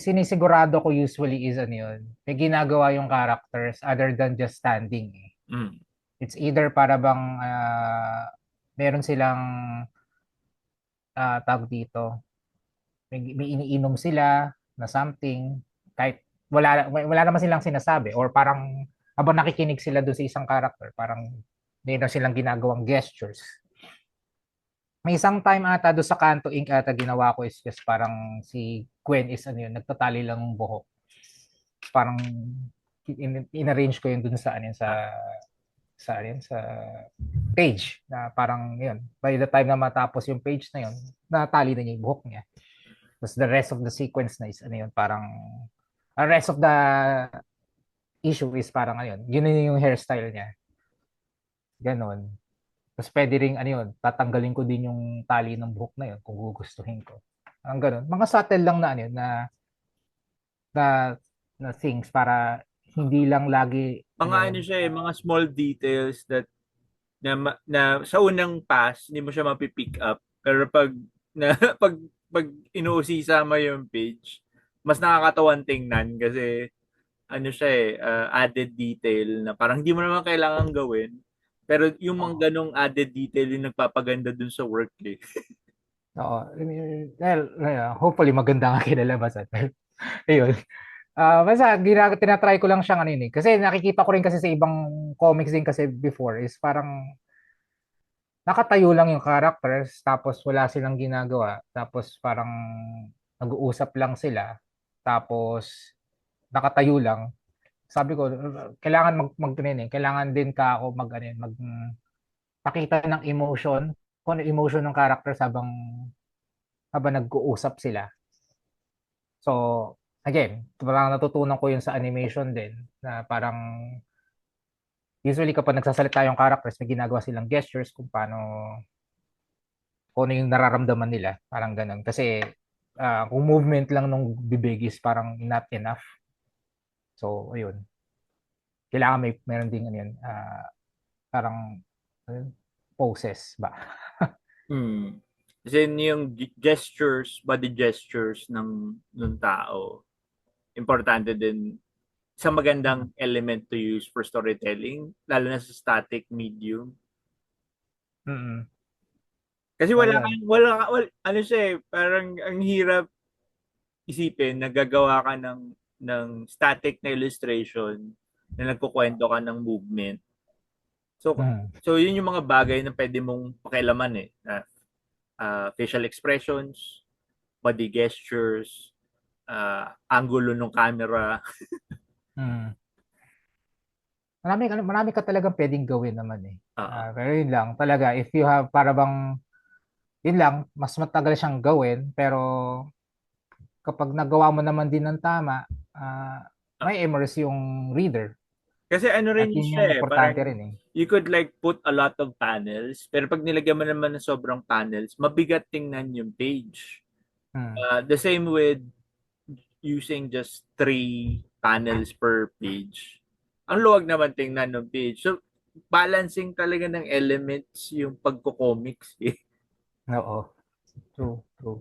sinisigurado ko usually is ano yun, may ginagawa yung characters other than just standing eh. Mm. It's either para bang meron silang tawag dito, may iniinom sila na something, kahit wala naman silang sinasabi or parang habang nakikinig sila doon sa isang character, parang meron silang ginagawang gestures. may isang time ata doon sa Kanto Inc. ata ginawa ko is just parang si Gwen is ano yun, nagtatali lang ng buhok. Parang in-arrange ko yun dun sa ano yun, sa ano yun, sa page na parang yun. By the time na matapos yung page na yun, natali na niya yung buhok niya. Tapos the rest of the sequence na is ano yun, parang the rest of the issue is parang ano yun, yun yung hairstyle niya. Ganon. Tapos pwede ring ano yun, tatanggalin ko din yung tali ng buhok na yun kung gugustuhin ko. Ang ganun. Mga subtle lang na ano yun, na, na things para hindi lang lagi Mga ano, ano siya eh, mga small details that na sa unang pass hindi mo siya mapipick up pero pag na pag inuusisa mo yung page mas nakakatawan tingnan kasi ano siya eh added detail na parang hindi mo naman kailangan gawin pero yung oo. mga ganong added detail yung nagpapaganda dun sa work eh. Oo. Well, hopefully maganda nga kinalabasan. Ayun. Basta tinatry ko lang siyang ano yun eh. Kasi nakikita ko rin kasi sa ibang comics din kasi before is parang nakatayo lang yung characters tapos wala silang ginagawa. Tapos parang nag-uusap lang sila. Tapos nakatayo lang. Sabi ko, kailangan kailangan din ka ako pakita ng emotion, kung ano emotion ng characters habang nag-uusap sila. So, again, parang natutunan ko yun sa animation din na parang usually kapag nagsasalita yung characters, may ginagawa silang gestures kung ano yung nararamdaman nila. Parang ganun. Kasi kung movement lang nung bibig is parang not enough. So, ayun. Kailangan meron ding ano yun, parang ano, poses ba? Hmm. Kasi yung gestures, body gestures ng tao, importante din sa magandang element to use for storytelling, lalo na sa static medium. Mm-mm. Kasi So, yun. ano siya eh, parang ang hirap isipin na gagawa ka ng static na illustration na nagkukwento ka ng movement. So, Mm. so yun yung mga bagay na pwede mong pakialaman eh. Facial expressions, body gestures, angulo ng camera. Mm. Marami ka talagang pwedeng gawin naman eh. Uh, Pero yun lang, talaga, if you have, para bang, yun lang, mas matagal siyang gawin, pero kapag nagawa mo naman din ng tama, may immerse yung reader. kasi ano At rin yun siya yung eh, parang importante rin eh. you could like put a lot of panels, pero pag nilagyan mo naman ng sobrang panels, mabigat tingnan yung page. Hmm. The same with using just 3 panels per page. Ang luwag naman tingnan ng page. So, balancing talaga ng elements yung pagko-comics eh. Oo. True, true.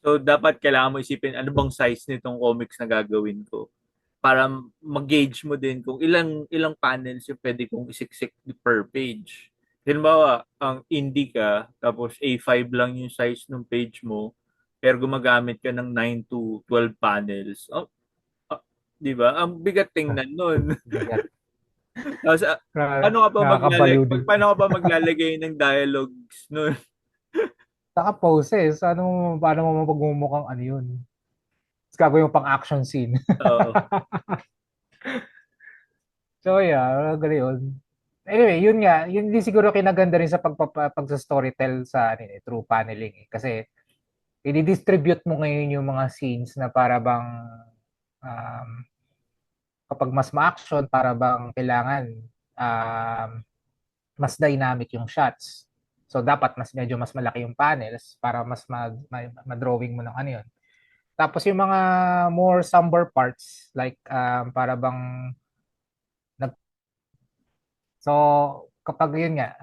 So, dapat kailangan mo isipin ano bang size nitong comics na gagawin ko para mag-gauge mo din kung ilang ilang panels yung pwede kong isiksik per page. Halimbawa, ang indie ka, tapos A5 lang yung size ng page mo, pero gumagamit ka ng 9 to 12 panels. Oh, ah, 'di ba? Ang bigat tingnan nun. Bigat. Tapos, Nakakabaliw din. paano ka pa maglalagay ng dialogues nun? Saka poses, paano mo mapagmumukhang ano yun? Tapos gagawin mo pang action scene. Oo. So yeah, ganun yun. Anyway, yun nga, yun din siguro kinaganda rin sa pagsa-storytell sa ano, through paneling eh. Kasi i-distribute mo ngayon yung mga scenes na para bang um, kapag mas ma-action, para bang kailangan um, mas dynamic yung shots. So dapat medyo mas malaki yung panels para mas ma-drawing mo ng ano yun. Tapos yung mga more somber parts like para bang nag so kapag yun nga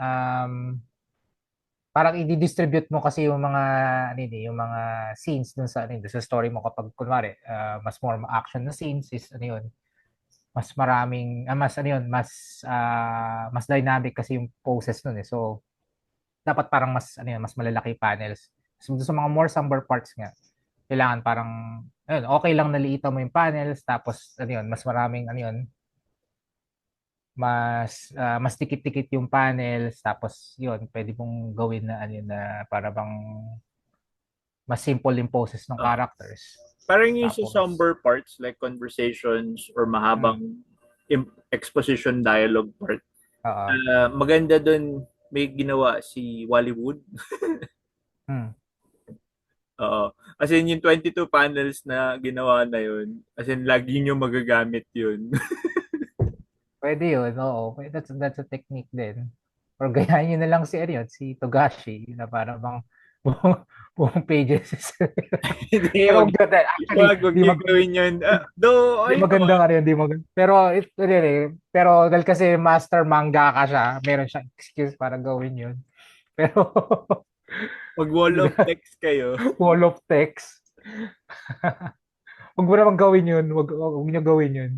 parang i-distribute mo kasi yung mga ano yun, yung mga scenes dun sa ano yun, dun sa story mo kapag kunwari mas more action na scenes is ano yun mas maraming mas ano yun mas dynamic kasi yung poses nun eh. So dapat parang mas ano yun, mas malalaki panels. So, sa mga more somber parts nga kailangan parang ayun, okay lang naliitan mo yung panels tapos ano yun, mas maraming ano yun mas dikit-dikit yung panels, tapos yun, pwede mong gawin na ano na para bang mas simple yung poses ng Oo. characters. Parang yung sa Tapos, somber parts like conversations or mm, mahabang exposition dialogue part. oo. Maganda doon may ginawa si Wallywood. Mm. Oo. As in, yung 22 panels na ginawa na yun, as in, lagi nyo magagamit yun. Pwede yun, oo. That's a technique din. Or gayahin nyo na lang si, ano yun, si Togashi na para bang buong, buong pages. Hindi, Pero wag, wag yun. Actually, wag di nyo maganda. gawin yun. Though, Di ay maganda naman, nga rin, di maganda. Pero, pero dahil kasi master mangaka siya, meron siyang excuse para gawin yun. Pero, mag wall di of ba? text kayo. Wall of text. Huwag mo naman gawin yun. Huwag niyo gawin yun.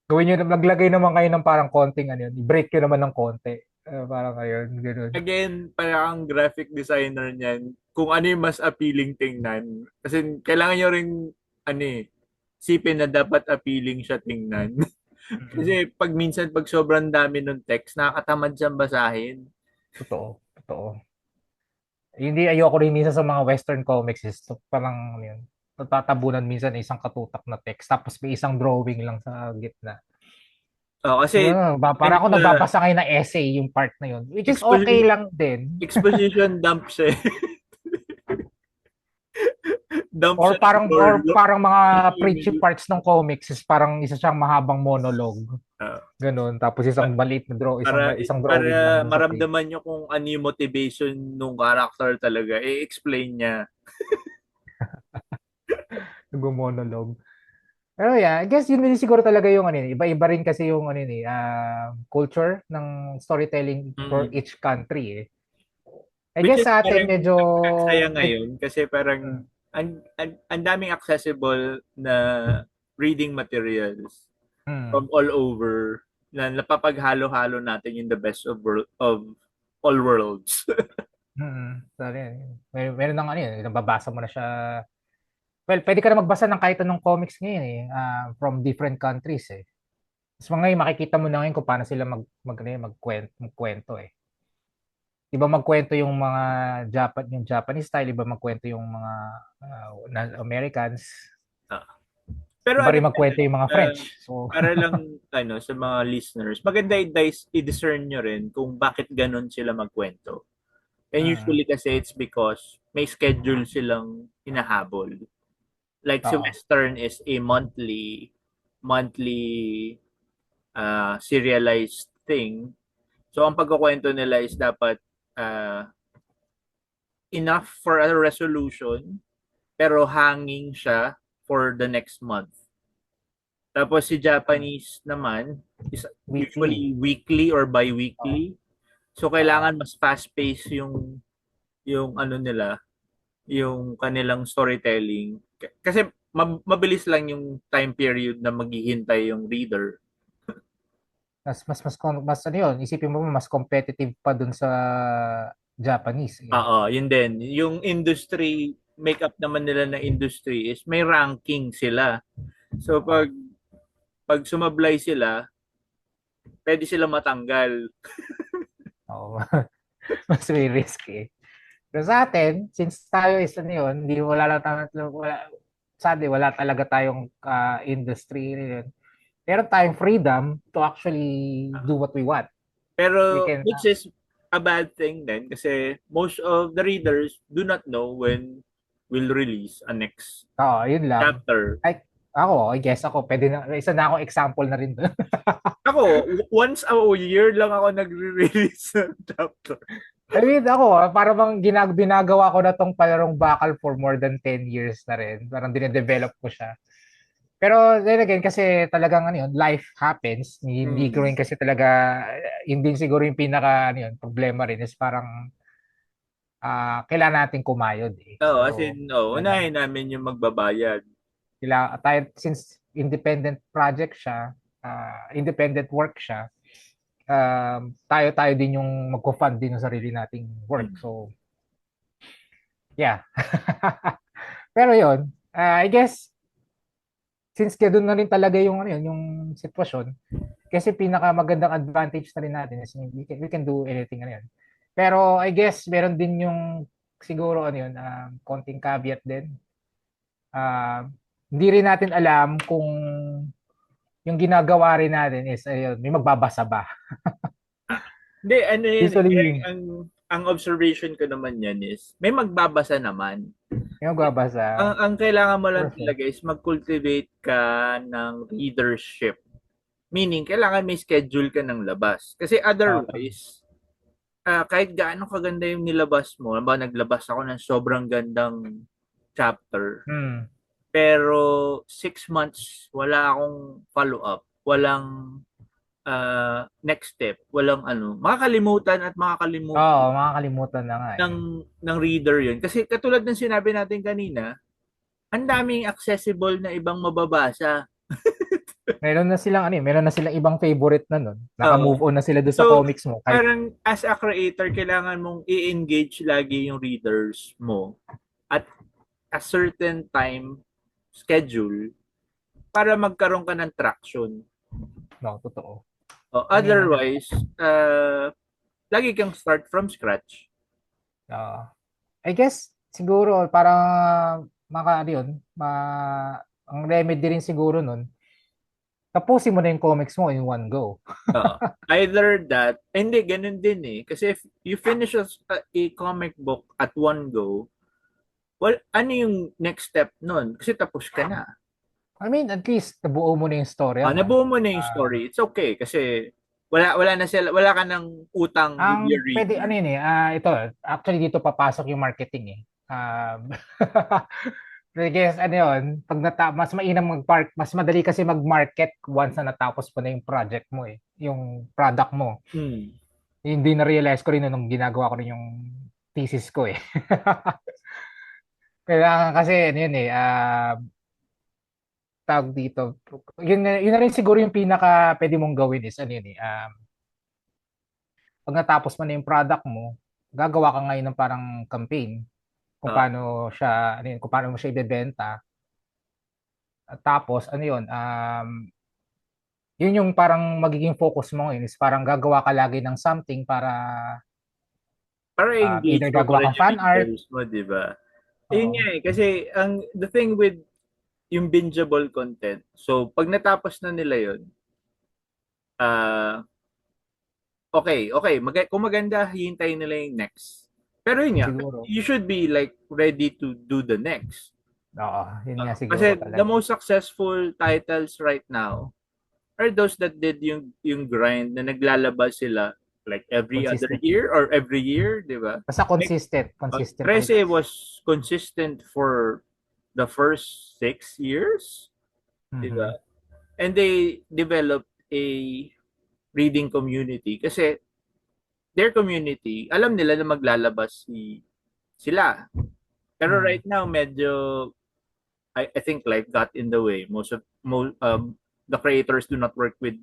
Gawin nyo, naglagay naman kayo ng parang konting ano yun. I-break nyo naman ng konti. Parang ayun, ganun. Again, parang ang graphic designer niyan, kung ano yung mas appealing tingnan. Kasi kailangan nyo rin, ano eh, sipin na dapat appealing siya tingnan. Mm. Kasi pag sobrang dami ng text, nakakatamad siyang basahin. Totoo. Totoo. Hindi ayoko rin minsan sa mga western comics is so, parang ano yun. Natatabunan minsan isang katutak na text tapos may isang drawing lang sa gitna. Kasi Parang ako nagbabasa ngayon ng essay yung part na yun. Which is okay exposition, lang din. exposition dump siya. Dump Or siya ng parang lore. mga preachy parts ng comics is parang isa siyang mahabang monologue. Uh, Ganun. Tapos isang maliit na isang drawing lang para dun sa page. maramdaman nyo kung ano yung motivation nung character talaga, i-explain niya. Nag-monologue. Pero yeah, I guess yun din siguro talaga yung ano, iba-iba rin kasi yung ano culture ng storytelling for Mm. each country eh. I Which guess is sa atin parang medyo saya ngayon kasi parang mm, ang daming accessible na reading materials mm, from all over na napapaghalo-halo natin yung the best of all worlds. sorry, meron ng ano yun, nababasa mo na siya. Well, pwede ka na magbasa ng kahit anong comics ngayon eh, from different countries eh. Mas mga makikita mo na ngayon kung paano sila magkwento eh. Iba magkwento yung mga yung Japanese style, iba magkwento yung mga Americans, Ah. Pero iba ano rin magkwento yung mga uh, French. So, para lang ano sa mga listeners, maganda i-discern nyo rin kung bakit ganun sila magkwento. And mm, usually kasi it's because may schedule silang hinahabol. Like si oo. Western is a monthly serialized thing. So ang pagkukwento nila is dapat uh, enough for a resolution pero hanging siya for the next month. Tapos si Mm, Japanese naman is weekly. usually weekly or Oo. bi-weekly. So Oo. kailangan mas fast-paced yung ano nila, yung kanilang storytelling. Kasi mabilis lang yung time period na maghihintay yung reader. Mas ano yun, isipin mo mas competitive pa dun sa Japanese eh. Oo, yun din. Yung industry, makeup naman nila na industry is may ranking sila. So Oo. pag sumablay sila, pwede sila matanggal. Oo. Mas may risk eh. Pero sa atin, since tayo is ano yun, hindi sadly, wala talaga tayong industry yun. Meron tayong freedom to actually do what we want. We Pero can, which is a bad thing then kasi most of the readers do not know when will release a next yun lang. chapter. Ay, I guess ako, pwede na, isa na akong example na rin doon. Ako, once a year lang ako nagre-release ng chapter. I mean, ako, para bang binagawa ko na tong palarong bakal for more than 10 years na rin. Parang dinedevelop ko siya. Pero then again, kasi talagang ano yun, life happens. Hindi ko rin Mm. kasi talaga, yun din siguro yung pinaka ano yun, problema rin is parang kailangan natin kumayod eh. Oo, as So, in, oh, talagang, unahin namin yung magbabayad. tayo, since independent project siya, independent work siya, tayo din yung magko-fund din ng sarili nating work. Mm. So, yeah. Pero yun, I guess, since kaya doon na rin talaga yung ano yun, yung sitwasyon, kasi pinakamagandang advantage na rin natin is we can do anything ano yun. Pero I guess meron din yung siguro ano yun, konting caveat din. Ah, hindi rin natin alam kung yung ginagawa rin natin is ayun, may magbabasa ba. Hindi, ano yun eh. Usually, Ang observation ko naman yan is, may magbabasa naman. may magbabasa. Ang kailangan mo lang Perfect. talaga is mag-cultivate ka ng readership. Meaning, kailangan may schedule ka ng labas. Kasi otherwise, kahit gaano kaganda yung nilabas mo, ba naglabas ako ng sobrang gandang chapter, Hmm. pero 6 months, wala akong follow-up, walang next step, walang ano, makakalimutan at makakalimutan Oo, makakalimutan na nga eh. ng reader yun. Kasi katulad ng sinabi natin kanina, ang daming accessible na ibang mababasa. Meron na silang ibang favorite na nun. Oo. Naka-move on na sila doon sa So, comics mo. Kahit, parang as a creator, kailangan mong i-engage lagi yung readers mo at a certain time schedule para magkaroon ka ng traction. no, totoo. Yun yung ano, Otherwise, lagi kang start from scratch. uh, I guess, siguro, parang, ano yun, ang remedy rin siguro nun, tapusin mo na yung comics mo in one go. Either that, hindi, ganun din eh. Kasi if you finish a comic book at one go, well, ano yung next step nun? Kasi tapos ka na. I mean, at least, nabuo mo na yung storya mo. Nabuo mo na yung Ah, story. It's okay kasi wala ka ng utang with your pwede, ano reader. yun eh, ito, actually dito papasok yung marketing eh. I guess, ano yun, mas mainam mas madali kasi mag-market once na natapos mo na yung project mo eh, yung product mo. Hmm. Hindi na-realize ko rin nung ginagawa ko rin yung thesis ko eh. Kailangan kasi, ano yun eh, tawag dito, yun na rin siguro yung pinaka pwede mong gawin is, ano yun eh, pag natapos mo na yung product mo, gagawa ka ngayon ng parang campaign kung Ah, paano siya, ano yun, kung paano mo siya ibebenta. At tapos, ano yun, yun yung parang magiging focus mo ngayon is parang gagawa ka lagi ng something para para engage either mo gagawa rin kang yung fan art, readers mo, di ba? Yun nga oo, eh. Kasi the thing with yung bingeable content, so pag natapos na nila yun, ah okay. Kung maganda, hihintayin nila yung next. Pero yun nga, siguro. you should be like ready to do the next. Oo, yun nga siguro Kasi the talaga. most successful titles right now are those that did yung grind na naglalabas sila like every other Consistent. year or every year, di ba? Basta Like, consistent talaga. 13 was consistent for the first 6 years, di Mhm. ba? And they developed a reading community kasi their community, alam nila na maglalabas sila. Pero Mhm. right now, medyo, I think life got in the way. The creators do not work with,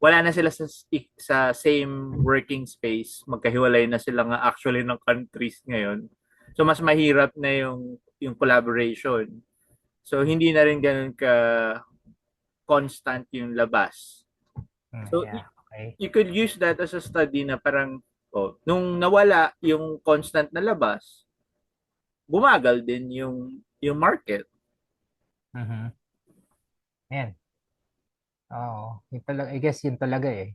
wala na sila sa same working space. Magkahiwalay na sila nga actually ng countries ngayon. So, mas mahirap na yung collaboration. So, hindi na rin ganun ka constant yung labas. So, Yeah, okay. you could use that as a study na parang, nung nawala yung constant na labas, bumagal din yung market. Mhm. Ayan. Oo, yun talaga, I guess yun talaga eh.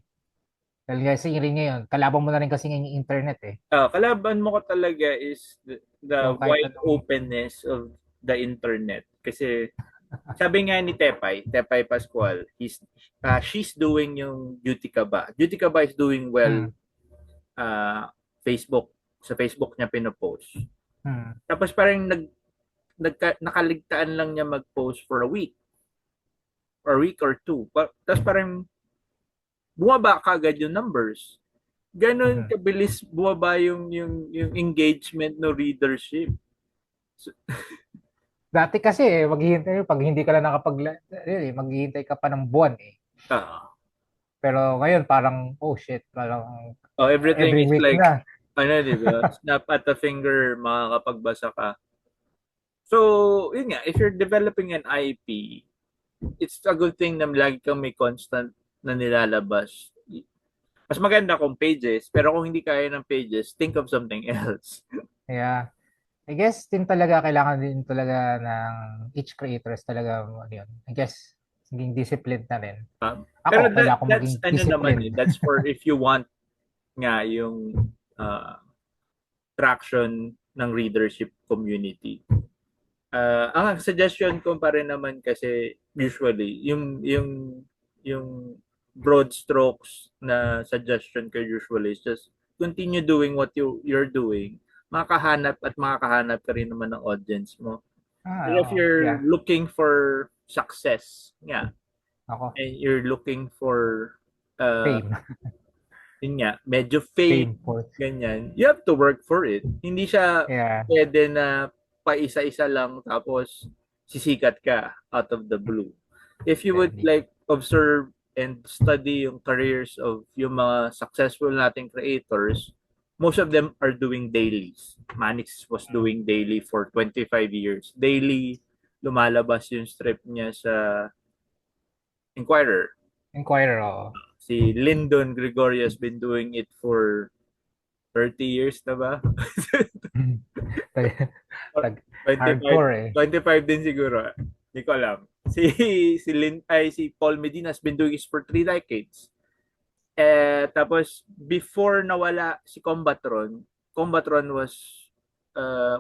Dahil kasi rin ngayon, kalaban mo na rin kasi ngayon yung internet eh. Kalaban mo ko talaga is the So kahit wide anong, openness of the internet. Kasi sabi nga ni Tepay Pascual, she's doing yung Beauty Ka Ba. Beauty Ka Ba is doing well, hmm, uh, Facebook. Sa Facebook niya pinopost. hmm, Tapos parang nakaligtaan lang niya mag-post for a week or two. Tapos parang bumaba kagad yung numbers. Ganon mhm. kabilis bumaba yung engagement no readership. So, Dati kasi maghihintay pag hindi ka lang maghihintay ka pa ng buwan eh. ah, Pero ngayon parang, oh shit, parang everything every is week like, na. ano, di ba? Snap at the finger, makakapagbasa ka. So, yun nga, if you're developing an IP, it's a good thing na lagi kang may constant na nilalabas. Mas maganda kung pages, pero kung hindi kaya ng pages, think of something else. Kaya, I guess din talaga kailangan din talaga ng each creators talaga ano yun. I guess maging disciplined na rin. Pero Ako, kailangan ko that's maging ano naman disciplined. eh, that's for if you want nga yung uh, traction ng readership community. Ang suggestion ko pa rin naman kasi usually yung broad strokes na suggestion ko usually is just continue doing what you're doing. Makakahanap at makakahanap ka rin naman ng audience mo. But if Oo. you're Yeah. looking for success, yeah, Ako. and you're looking for uh, Fame. yun nga, medyo fame, Fame for. ganyan, you have to work for it. Hindi siya Yeah. pwede na paisa-isa lang tapos sisikat ka out of the blue. If you would Hindi. like observe and study yung careers of yung mga successful nating creators, most of them are doing dailies. Manix was doing daily for 25 years. Daily, lumalabas yung strip niya sa Inquirer. Inquirer, oo. Si Lyndon Gregorio has been doing it for 30 years na ba? Tag, Or tag, 25, hardcore eh. 25 din siguro. Hindi ko alam. Si Paul Medina has been doing this for 3 decades. Tapos before nawala si Combatron, Combatron was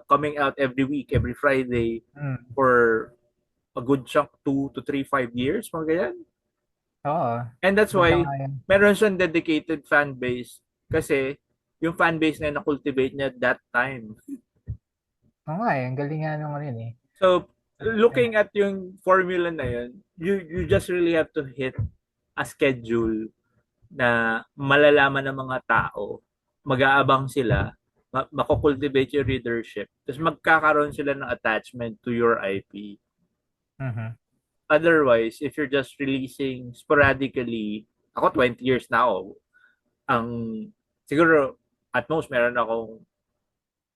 coming out every week, every Friday Mm. for a good chunk, 2 to 3, 5 years, mga ganyan. Oo. And that's Ganda why nga yan. meron siyang dedicated fan base kasi yung fan base na na-cultivate niya at that time. Oo nga eh. Ang galing nga nung ano yun eh. So, looking at yung formula na yun, you just really have to hit a schedule na malalaman ng mga tao, mag-aabang sila, makukultivate yung readership, tapos magkakaroon sila ng attachment to your IP. Mhm. Otherwise, if you're just releasing sporadically, ako 20 years na ako, ang siguro at most meron akong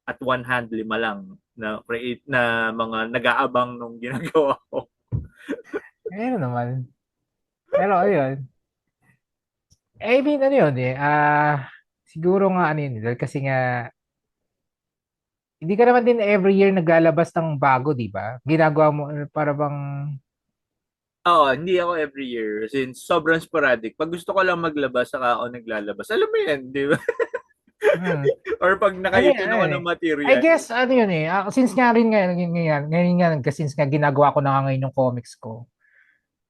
at one hand 5 lang na create na mga nag-aabang nung ginagawa ko. Ayun naman. Pero ayun. I mean, ano yun eh. Siguro nga ano yun. Dahil kasi nga, hindi ka naman din every year naglalabas ng bago, di ba? Ginagawa mo, para bang, Oo, hindi ako every year since sobrang sporadic. Pag gusto ko lang maglabas, saka ako naglalabas. Alam mo yan, di ba? hmm, Or pag ano yun, nakaipon ano ako yun eh. ng I material. guess, ano yun eh. Since nga rin ngayon nga, since nga ginagawa ko na nga ngayon yung comics ko,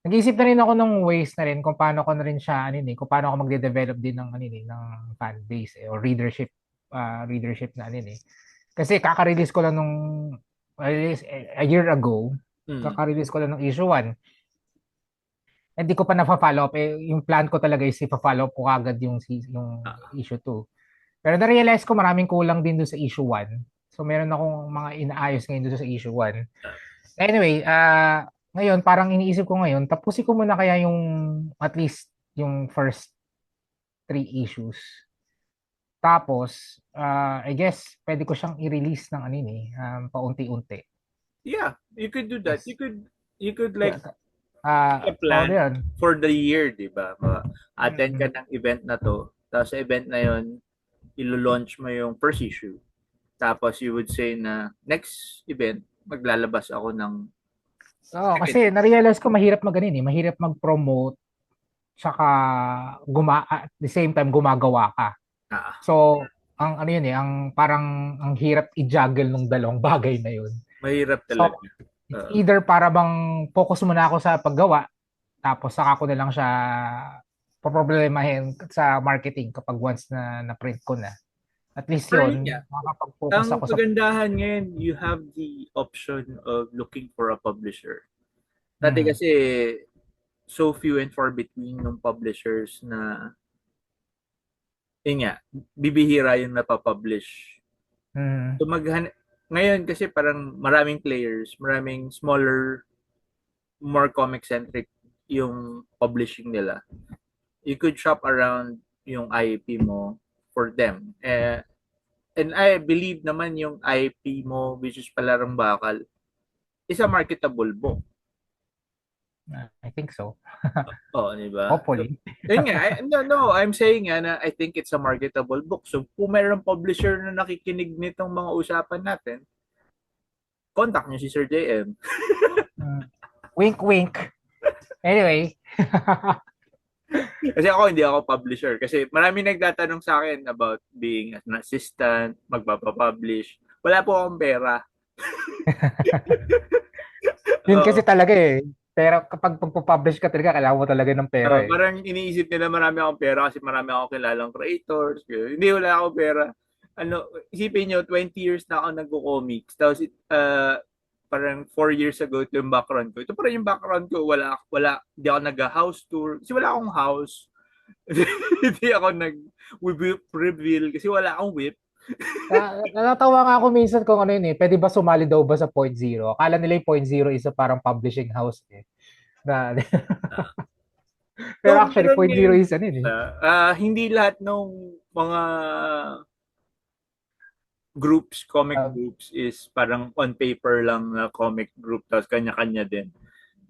nag-iisip na rin ako ng ways na rin kung paano ko na rin siya, ano yun eh, kung paano ako magde-develop din ng, ano yun eh, ng fan base eh, or readership na ano yun eh. Kasi kaka-release ko lang nung a year ago, Hmm. kaka-release ko lang ng issue 1. Hindi ko pa na-follow up. Yung plan ko talaga is i-follow up ko agad yung Ah, issue 2. Pero na-realize ko maraming kulang din doon sa issue 1. So meron akong mga inaayos ngayon doon sa issue 1. Anyway, ngayon parang iniisip ko ngayon, tapusin ko muna kaya yung at least yung first 3 issues. Tapos, I guess, pwede ko siyang i-release ng ano yun eh, paunti-unti. yeah, you could do that. Yes. You could like Yeah, make a tawag plan yun. for the year, di ba? Attend ka Mm. ng event na to. Tapos sa event na yon, ilo-launch mo yung first issue. Tapos you would say na next event, maglalabas ako ng Oo, second kasi issue. na-realize ko mahirap maganin eh. Mahirap mag-promote, saka at the same time gumagawa ka. Ah, So, ang ano yun eh, ang parang ang hirap i-juggle ng dalawang bagay na yun. mahirap So, talaga. it's Uh, either para bang focus muna ako sa paggawa, tapos saka ko na lang siya poproblemahin sa marketing kapag once na na-print ko na. At least or yun nga, yun, makakapag-focus ang ako sa... kagandahan ngayon, you have the option of looking for a publisher. Dati Mm, kasi, so few and far between ng publishers na, yun nga, bibihira yung napapublish. mm, So ngayon kasi parang maraming players, maraming smaller, more comic-centric yung publishing nila. You could shop around yung IP mo for them. And I believe naman yung IP mo, which is Palarang Bakal, is a marketable book. I think so. Oh, di ba? So, Hopefully. yun nga, no, I'm saying nga na I think it's a marketable book. So, kung mayroong publisher na nakikinig nitong mga usapan natin, contact nyo si Sir JM. Mm. Wink, wink. Anyway. Kasi ako, hindi ako publisher. Kasi marami nagtatanong sa akin about being an assistant, magpapapublish. Wala po akong pera. Yun kasi Oo. talaga eh. Pero kapag pagpo-publish ka talaga, kailangan mo talaga ng pera eh. Parang iniisip nila marami akong pera kasi marami akong kilalang creators. Hindi, wala akong pera. Ano, isipin nyo, 20 years na ako nagko-comics. Tapos, parang 4 years ago, ito yung background ko. Ito pa rin yung background ko. Hindi ako nag-house tour. Kasi wala akong house. Hindi ako nag-whip reveal kasi wala akong whip. Natatawa nga ako minsan kung ano yun eh. Pwede ba sumali daw ba sa Point Zero? Akala nila yung Point Zero isa parang publishing house eh. Na, pero So, actually, meron Point Zero ngayon, is ano yun eh. hindi lahat ng mga groups, comic Um, groups is parang on paper lang na comic group tapos kanya-kanya din.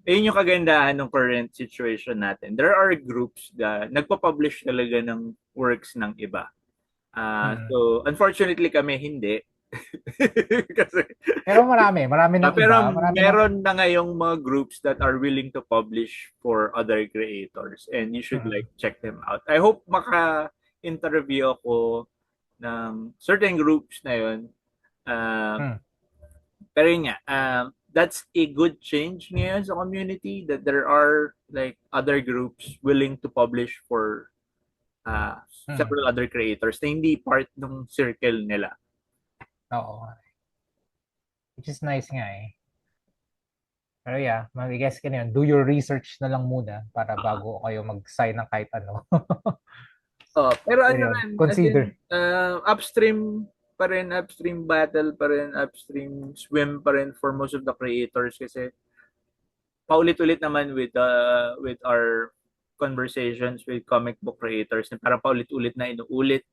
Ayun yung kagandahan ng current situation natin. There are groups na nagpa-publish talaga ng works ng iba. mm. So, unfortunately kami hindi. Kasi, Pero marami ng pero iba. Marami ng... meron na ngayong mga groups that are willing to publish for other creators and you should Mm, like check them out. I hope maka-interview ako ng certain groups na yun. Um, mm, pero yun nga, that's a good change ngayon sa community that there are like other groups willing to publish for uh, mm. several other creators na hindi part ng circle nila. Oo. Which is nice nga eh. Pero yeah, mag-guess ka na yun. Do your research na lang muna para Uh, bago kayo mag-sign ng kahit ano. pero Pero ano yun, rin, as in, consider. upstream pa rin, upstream battle pa rin, upstream swim pa rin for most of the creators kasi paulit-ulit naman with our conversations with comic book creators na parang paulit-ulit na inuulit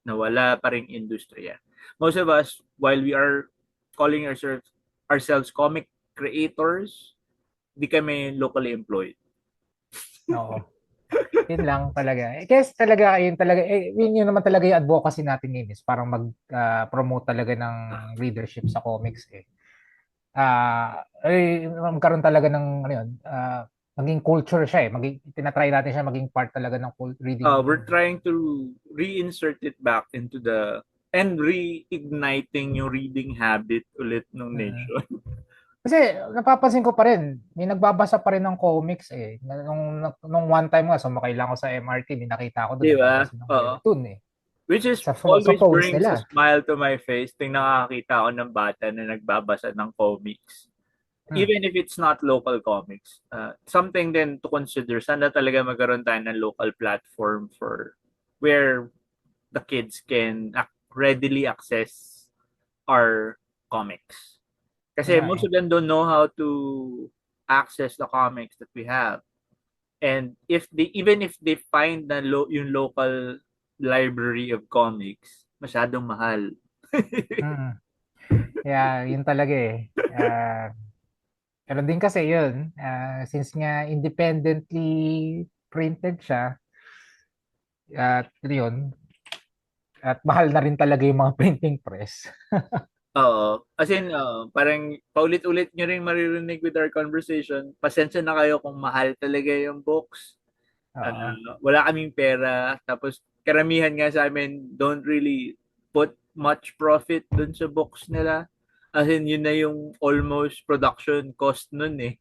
na wala pa ring industriya. Most of us, while we are calling ourselves comic creators, di kami locally employed. Oo. Yun lang talaga. I guess talaga, yun talaga, yun naman talaga yung advocacy natin ngayon is parang mag-promote talaga ng readership sa comics eh. Magkaroon talaga ng, ano yun, maging culture siya eh. Tinatry natin siya maging part talaga ng We're reading. trying to reinsert it back into and reigniting yung reading habit ulit ng Mm. nation. Kasi napapansin ko pa rin, may nagbabasa pa rin ng comics eh. Nung one time nga, sumakay lang ako sa MRT, may nakita ako doon, Di ba? nagbabasa ng Oo. webtoon eh. Which is Sa always post brings a nila. smile to my face ting nakakita ako ng bata na nagbabasa ng comics. Hmm. Even if it's not local comics. Something then to consider. Sana talaga magkaroon tayo ng local platform for where the kids can readily access our comics. Yun Kasi nga most eh. of them don't know how to access the comics that we have. And even if they find yung local library of comics, masyadong mahal. Hmm. Kaya yun talaga eh. Pero din kasi yun, since nga independently printed siya, at yun, at mahal na rin talaga yung mga printing press. Oo. As in, parang paulit-ulit nyo rin maririnig with our conversation. Pasensya na kayo kung mahal talaga yung books. Oo. Wala kaming pera. Tapos, karamihan nga sa amin don't really put much profit dun sa books nila. As in, yun na yung almost production cost nun eh.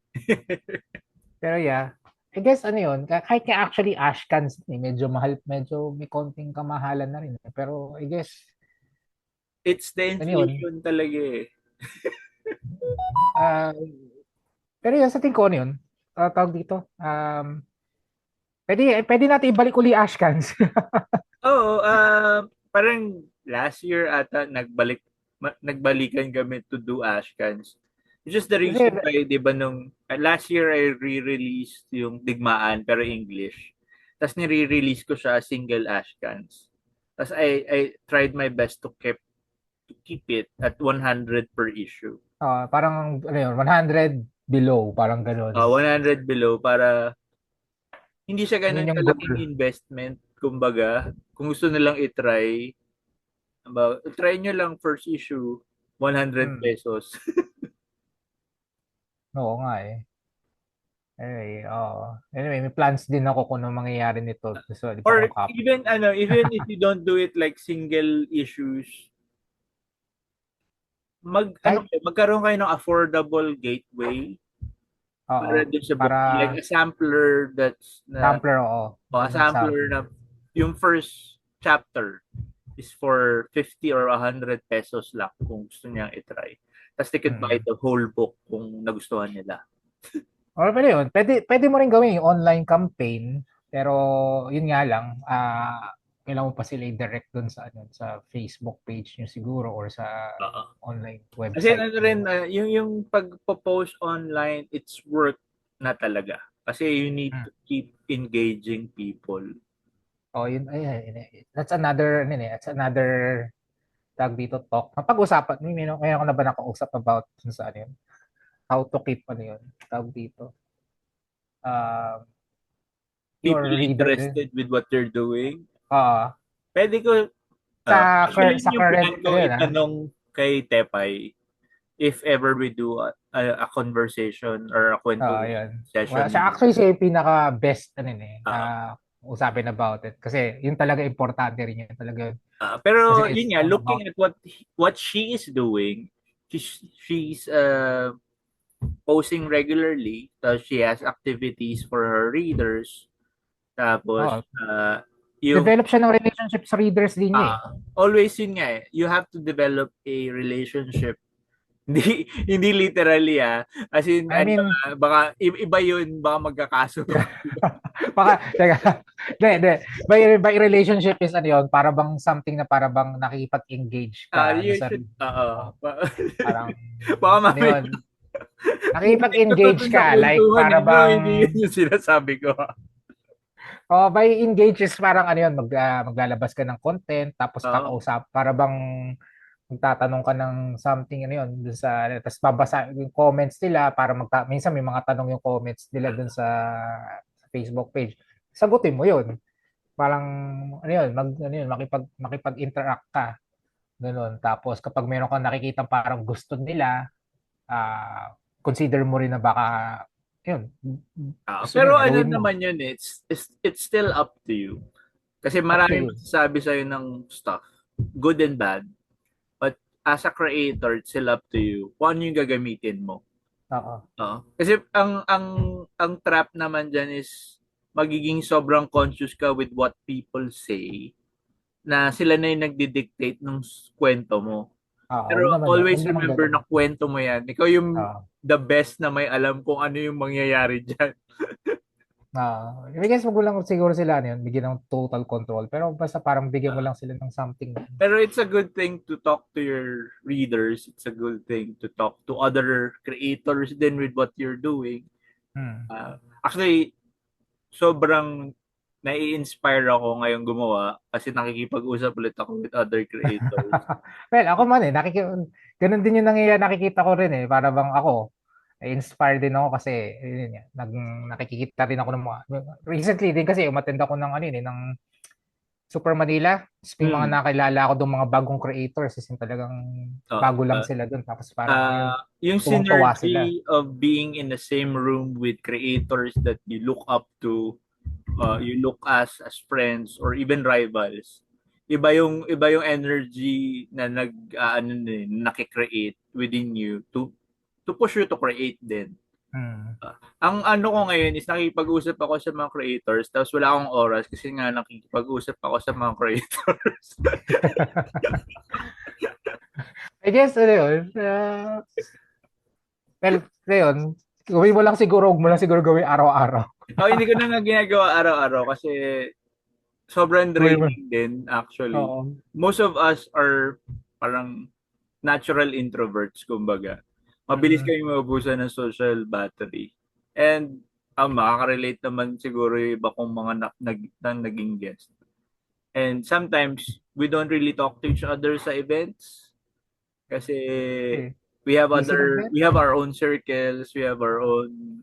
Pero yeah, I guess ano yun, kahit nga actually Ashcans, medyo mahal, medyo may konting kamahalan na rin. Pero I guess, It's the ano yun, inflation talaga eh. ah, pero yun, sa tingin ko ano yun, tawag dito, pwede natin ibalik uli Ashcans. Oo, parang last year ata nagbalikan kami to do Ashcans. It's just the Kasi, reason why, di ba, nung last year I re-released yung Digmaan pero English. Tapos nire-release ko siya single Ashcans. Tapos I tried my best to keep it at 100 per issue. parang, ano yun, 100 below, parang ganun. 100 below para hindi siya Yun ganun yung kalaking goal. investment. Kumbaga, kung gusto nilang i-try, try nyo lang first issue, 100 Hmm. pesos. Oo nga eh. Anyway, oo. Anyway, may plans din ako kung ano mangyayari nito. So, di pa ako Or nakap. even if you don't do it like single issues, Kahit, magkaroon kayo ng affordable gateway oo. para dun sa book. Para Like a sampler sampler, oo. a Magandang sampler sampler. na yung first chapter is for 50 or 100 pesos lang kung gusto niyang i-try. Tapos they could buy Mm. the whole book kung nagustuhan nila. Or pwede yun. Pwede mo rin gawin yung online campaign. Pero, yun nga lang, kailangan mo pa sila i-direct dun sa, ano, sa Facebook page nyo siguro or sa Oo. online Kasi website ano rin, nyo. yung pag-post online, it's work na talaga. Kasi you need Hmm. to keep engaging people. Oh, yun, ay, that's another, ano that's another tag dito talk. Napag-usapan, may ako na ba nakausap about dun sa ano yun? How to keep, ano yun, tawag dito, uh, People your reader, interested with what you're doing. uh, Pwede ko, actually, sa yun yung current, plan ano ko yun, itanong kay Tepay if ever we do a conversation or a kwentuhan yun. Well, session siya naman. actually siya yung pinaka-best, ano yun Uh, usapin about it. Kasi yun talaga importante rin yun talaga yun. pero Kasi yun it's nga, all looking about, at what she is doing, she's posting regularly. So she has activities for her readers. Tapos, oh, yung develop siya ng relationship sa readers din niya eh. always yun nga eh, you have to develop a relationship. Hindi literally as in I mean, baka iba yun, baka magkakaso. baka, teka, hindi. By relationship is ano yun, para bang something na para bang nakikipag-engage ka You sa should, mo. Parang, baka ano mamaya, yun, hindi ko to nakikipag-engage dun sa ka, like, kwentuhan para no, bang, hindi yun yung sinasabi ko. by engage is parang ano yun, maglalabas ka ng content, tapos Oo. kakausap, para bang magtatanong ka ng something ano yun, dun sa, tapos babasa yung comments nila, para minsan may mga tanong yung comments nila dun sa Facebook page. Sagutin mo yun. Parang ano yun, ano yun, makipag-interact ka. Ganun. Tapos kapag meron kang nakikita parang gusto nila, consider mo rin na baka yun, gusto Pero nila, ano gawin mo. naman yun, it's still up to you. Kasi Up to maraming you. magsasabi sa'yo ng stuff, good and bad. But as a creator, it's still up to you kung ano yung gagamitin mo. Oo. Kasi ang trap naman diyan is magiging sobrang conscious ka with what people say na sila na yung nagdi-dictate ng kwento mo. Oo, Pero yun always naman remember ganun. na kwento mo yan. Ikaw yung Oo. the best na may alam kung ano yung mangyayari dyan. I guess wag mo lang siguro sila ano yun, bigyan ng total control. Pero basta parang bigyan mo Uh, lang sila ng something. pero it's a good thing to talk to your readers. It's a good thing to talk to other creators then with what you're doing. Hmm. Actually, sobrang nai-inspire ako ngayong gumawa kasi nakikipag-usap ulit ako with other creators. Well, ako man ganun din yung nangyayari, nakikita ko rin para bang ako, inspired din ako kasi yun nga, nakikita rin ako ng mga, recently din kasi umattend ako ng ano ng Super Manila. Tapos may mga Hmm. nakilala ako doon mga bagong creators, kasi talagang Uh, bago lang uh, sila doon. Tapos parang ano yun, yung tuwang-tuwa sila. synergy of being in the same room with creators that you look up to, you look as friends or even rivals. Iba yung energy na nakikreate within you to push you to create din. Hmm. Ang ano ko ngayon is nakikipag-usap ako sa mga creators tapos wala akong oras kasi nga nakikipag-usap ako sa mga creators. I guess ano yun, well, yun, gawin mo lang siguro, huwag mo lang siguro gawin araw-araw. Hindi ko na nga ginagawa araw-araw kasi sobrang Gawin mo. draining din actually. Oo. Most of us are parang natural introverts kumbaga. Mabilis Mm-mm. kayong maubusan ng social battery. And makaka-relate naman siguro yung iba kong mga naging guest. And sometimes we don't really talk to each other sa events kasi Okay. Busy ng we have benta. our own circles, we have our own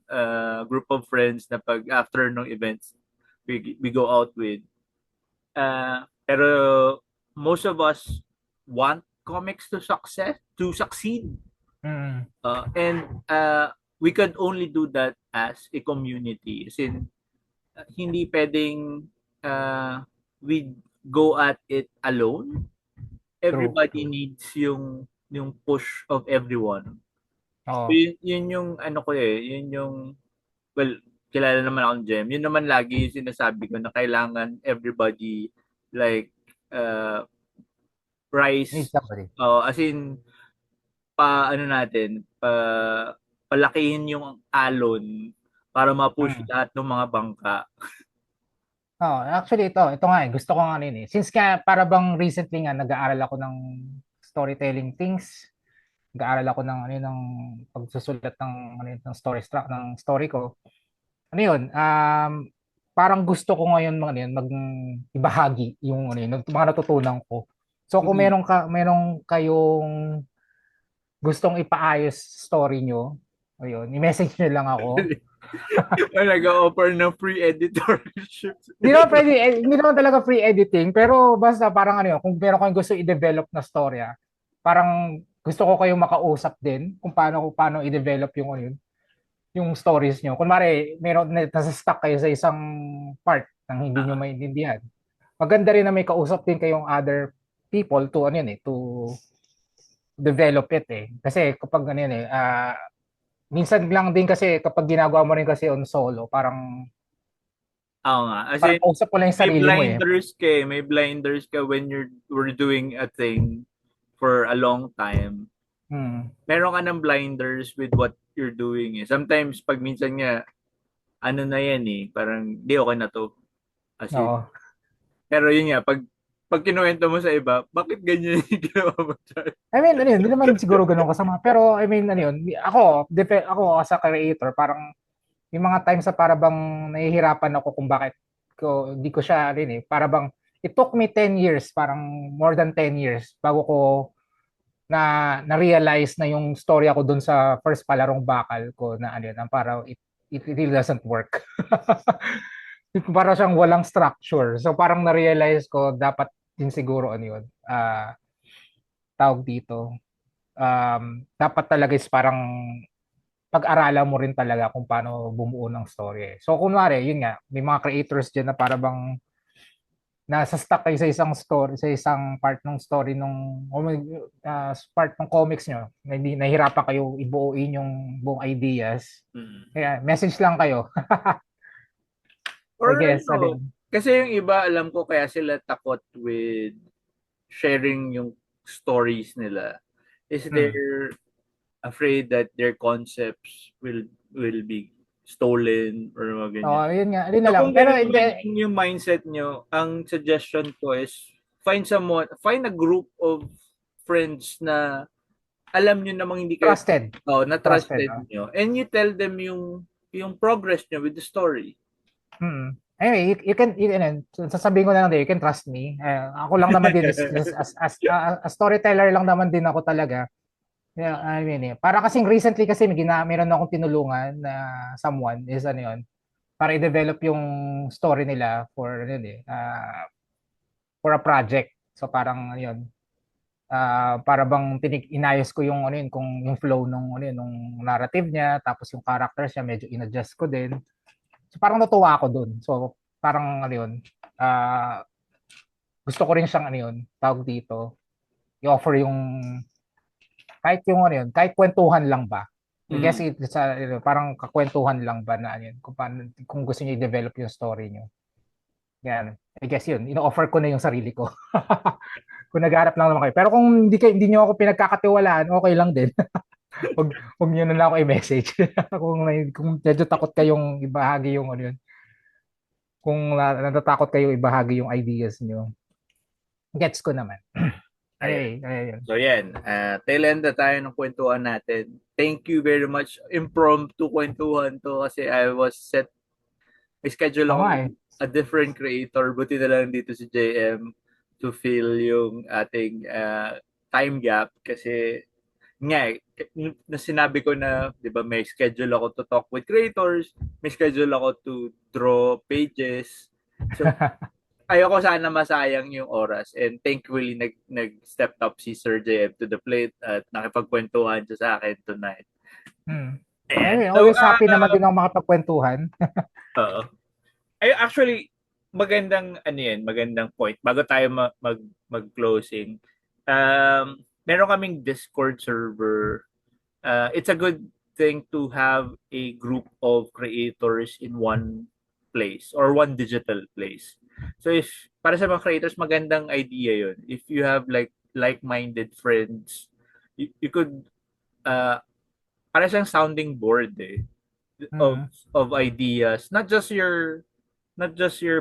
group of friends na pag after ng events we go out with. Pero most of us want comics to succeed. Mm. And we could only do that as a community. As in, hindi pwedeng uh, we go at it alone. True, Everybody true. needs yung push of everyone. So, Oo. yun yung ano ko yun yung, well, kilala naman akong Gem. Yun naman lagi yung sinasabi ko na kailangan everybody like uh, Need rise, somebody. as in ano natin, palakihin yung alon para ma-push Mm. lahat ng mga bangka. Oh, actually ito nga gusto ko nga rin eh. Since nga para bang recently nga nag-aaral ako ng storytelling things, nag-aaral ako ng ano ng pagsusulat ng ano ng ng story ko. Ano 'yun? Parang gusto ko ngayon mag ibahagi yung ano yun, mga natutunan ko. So kung Mm. meron kayong gustong ipaayos story nyo, ayun, i-message nyo lang ako. Nag-offer ng free editorship. Hindi naman talaga free editing, pero basta parang ano yun, kung meron kayong gusto i-develop na storya, parang gusto ko kayong makausap din kung paano i-develop yung ano yun, yung stories nyo. Kunwari, nasa stuck kayo sa isang part nang hindi nyo Ah, maintindihan. Maganda rin na may kausap din kayong other people to ano yun eh, to develop it eh. Kasi kapag ano yun eh, minsan lang din kasi kapag ginagawa mo rin kasi on solo, oo nga. As parang in, kausap mo lang yung sarili mo eh. may blinders ka when we're doing a thing for a long time. Hmm. Meron ka ng blinders with what you're doing eh. Sometimes, pag minsan nga, ano na yan eh, parang, di okay na to. As in, Oo. pero yun nga, pag kinuwento mo sa iba, bakit ganyan yung ginawa mo dyan? I mean, ano yun, hindi naman siguro ganun kasama. Pero, I mean, ano yun, ako as a creator, parang, yung mga times sa para bang nahihirapan ako kung bakit hindi ko siya rin eh. Para bang, it took me 10 years, parang more than 10 years, bago ko na-realize na yung story ako dun sa first palarong bakal ko na ano yun, parang it really doesn't work. Para siyang walang structure. So parang na-realize ko dapat din siguro ano yun, tawag dito, dapat talaga is parang pag-aralan mo rin talaga kung paano bumuo ng story. So kunwari, yun nga, may mga creators dyan na para bang nasa stuck kayo sa isang story, sa isang part ng story nung o part ng comics nyo, na hindi nahirapan kayo ibuuin yung buong ideas. Mm. Kaya message lang kayo, I Or guess. ano, kasi yung iba, alam ko kaya sila takot with sharing yung stories nila is Hmm. they're afraid that their concepts will be stolen or mga Oo, ganyan. yun nga, yun na So lang. kung Pero ganun hindi, naman yung mindset nyo, ang suggestion ko is find a group of friends na alam nyo namang hindi kayo trusted. na Trusted. trusted nyo and you tell them yung progress nyo with the story. Mm. Anyway, sasabihin ko na lang din, you can trust me. Ako lang naman din, as storyteller lang naman din ako talaga. Yeah, I mean, para kasing recently kasi meron akong tinulungan na someone is ano yun, para i-develop yung story nila for ano yun for a project. So parang ano yun, para bang inayos ko yung ano yun, kung yung flow nung ano yun, nung narrative niya, tapos yung characters niya medyo inadjust ko din. So parang natuwa ako dun. So parang ano yun, gusto ko rin siyang ano yun, tawag dito, i-offer yung kahit yung ano yun, kahit kwentuhan lang ba. I guess Mm. parang kakwentuhan lang ba na ano yun, kung gusto niyo i-develop yung story niyo. Yan. I guess yun, ino-offer ko na yung sarili ko. Kung naghahanap lang naman kayo. Pero kung hindi niyo ako pinagkakatiwalaan, okay lang din. Wag niyo na lang ako i-message. Kung medyo takot kayong ibahagi yung ano yun, kung natatakot kayo ibahagi yung ideas niyo. Gets ko naman. Ayan. Anyway, ayun. So yan, tail end na tayo ng kwentuhan natin. Thank you very much. Impromptu kwentuhan to kasi may schedule Oo ako nga with eh. a different creator. Buti na lang dito si JM to fill yung ating time gap kasi nga na sinabi ko na, 'di ba, may schedule ako to talk with creators, may schedule ako to draw pages. So ayoko sana masayang yung oras, and thankfully nag-step up si Sir JM to the plate at nakipagkwentuhan siya sa akin tonight. Hmm. Ayan. Ayun, So, always happy naman din ako makapagkwentuhan. oo. Ay, actually, magandang ano yan, magandang point. Bago tayo mag-closing, meron kaming Discord server. It's a good thing to have a group of creators in one place or one digital place. So if para sa mga creators, magandang idea yun. If you have like-minded friends, you could para siyang sounding board of Mm. of ideas, not just your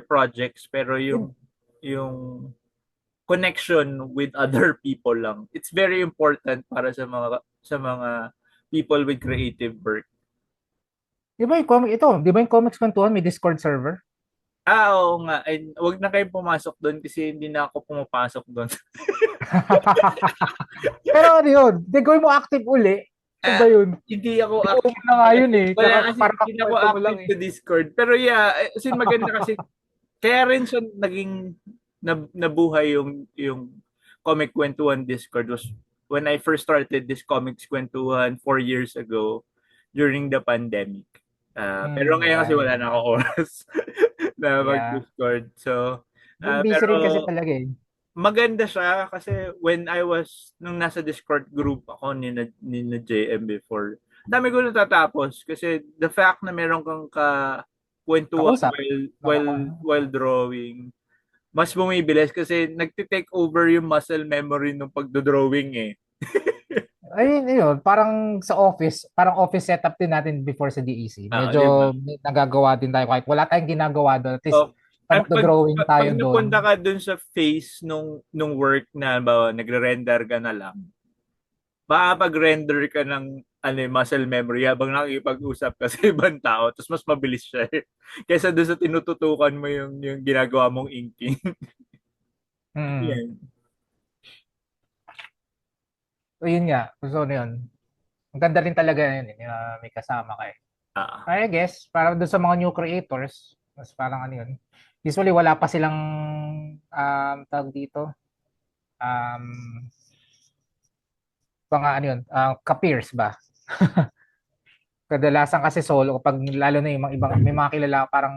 projects, pero Yun, yung connection with other people lang. It's very important para sa mga people with creative work. di ba yung Comics Kwentuhan may Discord server? Oo nga. And wag na kayong pumasok doon kasi hindi na ako pumapasok doon. Pero ano yun? Di gawin mo active uli. Ano ba Ah, yun? hindi ako Ikaw active na nga yun kasi eh. wala kasi Parang hindi na ako kakwento mo lang active eh. sa Discord. Pero yeah, kasi maganda kasi kaya rin siya naging nabuhay yung Comic Kwentuhan Discord was when I first started this Comics Kwentuhan 4 years ago during the pandemic. Pero ngayon kasi wala Yeah. na ako oras na Yeah. mag-Discord. So, Busy pero rin kasi talaga eh. maganda siya kasi nung nasa Discord group ako ni na JM before, dami ko natatapos kasi the fact na meron kang kwentuhan Kausap. while drawing, mas bumibilis kasi nagte-take over yung muscle memory ng pagdo-drawing eh. Ayun, yun. Parang office setup din natin before sa DEC. Di ba? Medyo may nagagawa din tayo kahit wala tayong ginagawa doon. At least, So, pag magdo-drawing pag tayo napunta doon. ka dun sa phase nung work na ba nagre-render ka na lang, makapag-render ka ng muscle memory habang nakikipag-usap ka sa ibang tao, tapos mas mabilis siya eh. Kaysa doon sa tinututukan mo yung ginagawa mong inking. Mm. Yan. So, yun nga. So, ano yun. Ang ganda rin talaga yun, may kasama ka eh. Ah, I guess, para doon sa mga new creators, mas parang ano yun. Usually, wala pa silang, tawag dito, um, mga ano yun, ka-peers ba? Kadalasan kasi solo, kapag lalo na yung mga ibang, may mga kilala parang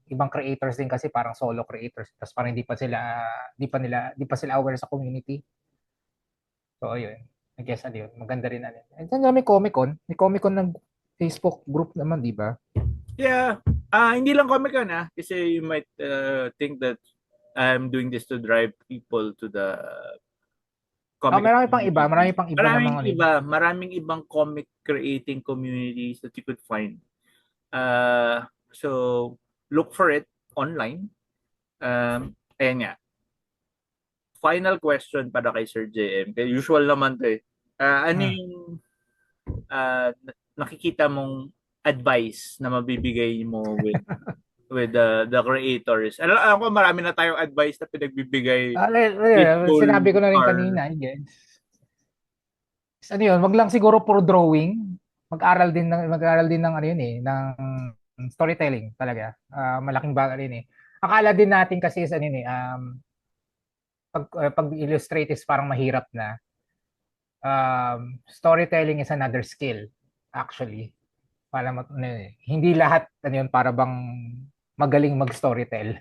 ibang creators din kasi parang solo creators. Tapos parang di pa sila aware sa community. So, ayun. I guess, ano yun, maganda rin ano. And then, may Comic-Con. May Comic-Con ng Facebook group naman, di ba? yeah. Hindi lang Comic Con kasi you might think that I'm doing this to drive people to the comic community. Marami pang iba namang ano yun. Maraming ibang comic creating communities that you could find. So look for it online. Ayan nga. Final question para kay Sir JM. Kaya usual naman 'to eh. Ano Hmm. yung nakikita mong advice na mabibigay mo with the creators? Alam ko marami na tayong advice na pinagbibigay with Sinabi ko na rin our kanina, I guess. Ano yun, wag lang siguro puro drawing. Mag-aral din ng ano yun eh, ng storytelling talaga. Malaking bagay rin eh. Akala din natin kasi is ano yun eh, pag illustrate is parang mahirap na. Storytelling is another skill actually. Ano yun eh. Hindi lahat ano yun para bang magaling mag-storytell.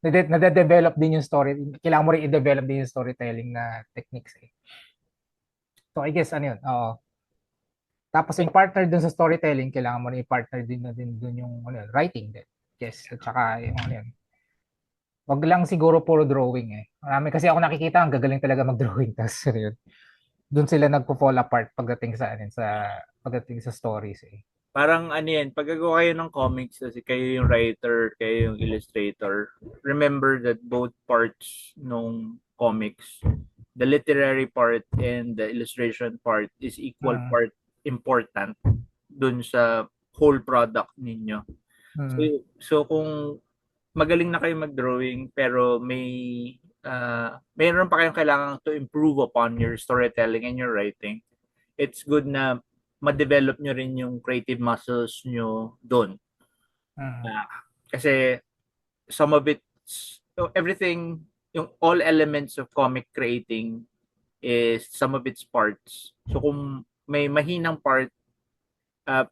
Nade-develop din yung story. Kailangan mo rin i-develop din yung storytelling na techniques eh. So I guess ano yun, oo. Tapos yung partner dun sa storytelling, kailangan mo rin i-partner din dun yung ano yun, writing din. Yes, at saka yung ano yun. Wag lang siguro puro drawing eh. Marami kasi ako nakikita, ang gagaling talaga mag-drawing. Tapos ano yun, dun sila nagpo-fall apart pagdating sa stories eh. parang ano yan, pag gagawa kayo ng comics, kasi kayo yung writer, kayo yung illustrator, remember that both parts nung comics, the literary part and the illustration part is equal Mm. part important dun sa whole product ninyo. So, Mm. so kung magaling na kayo mag-drawing pero mayroon pa kayong kailangan to improve upon your storytelling and your writing, it's good na ma-develop nyo rin yung creative muscles nyo doon. Mm. Kasi some of it, everything, yung all elements of comic creating is some of its parts. So kung may mahinang part, uh,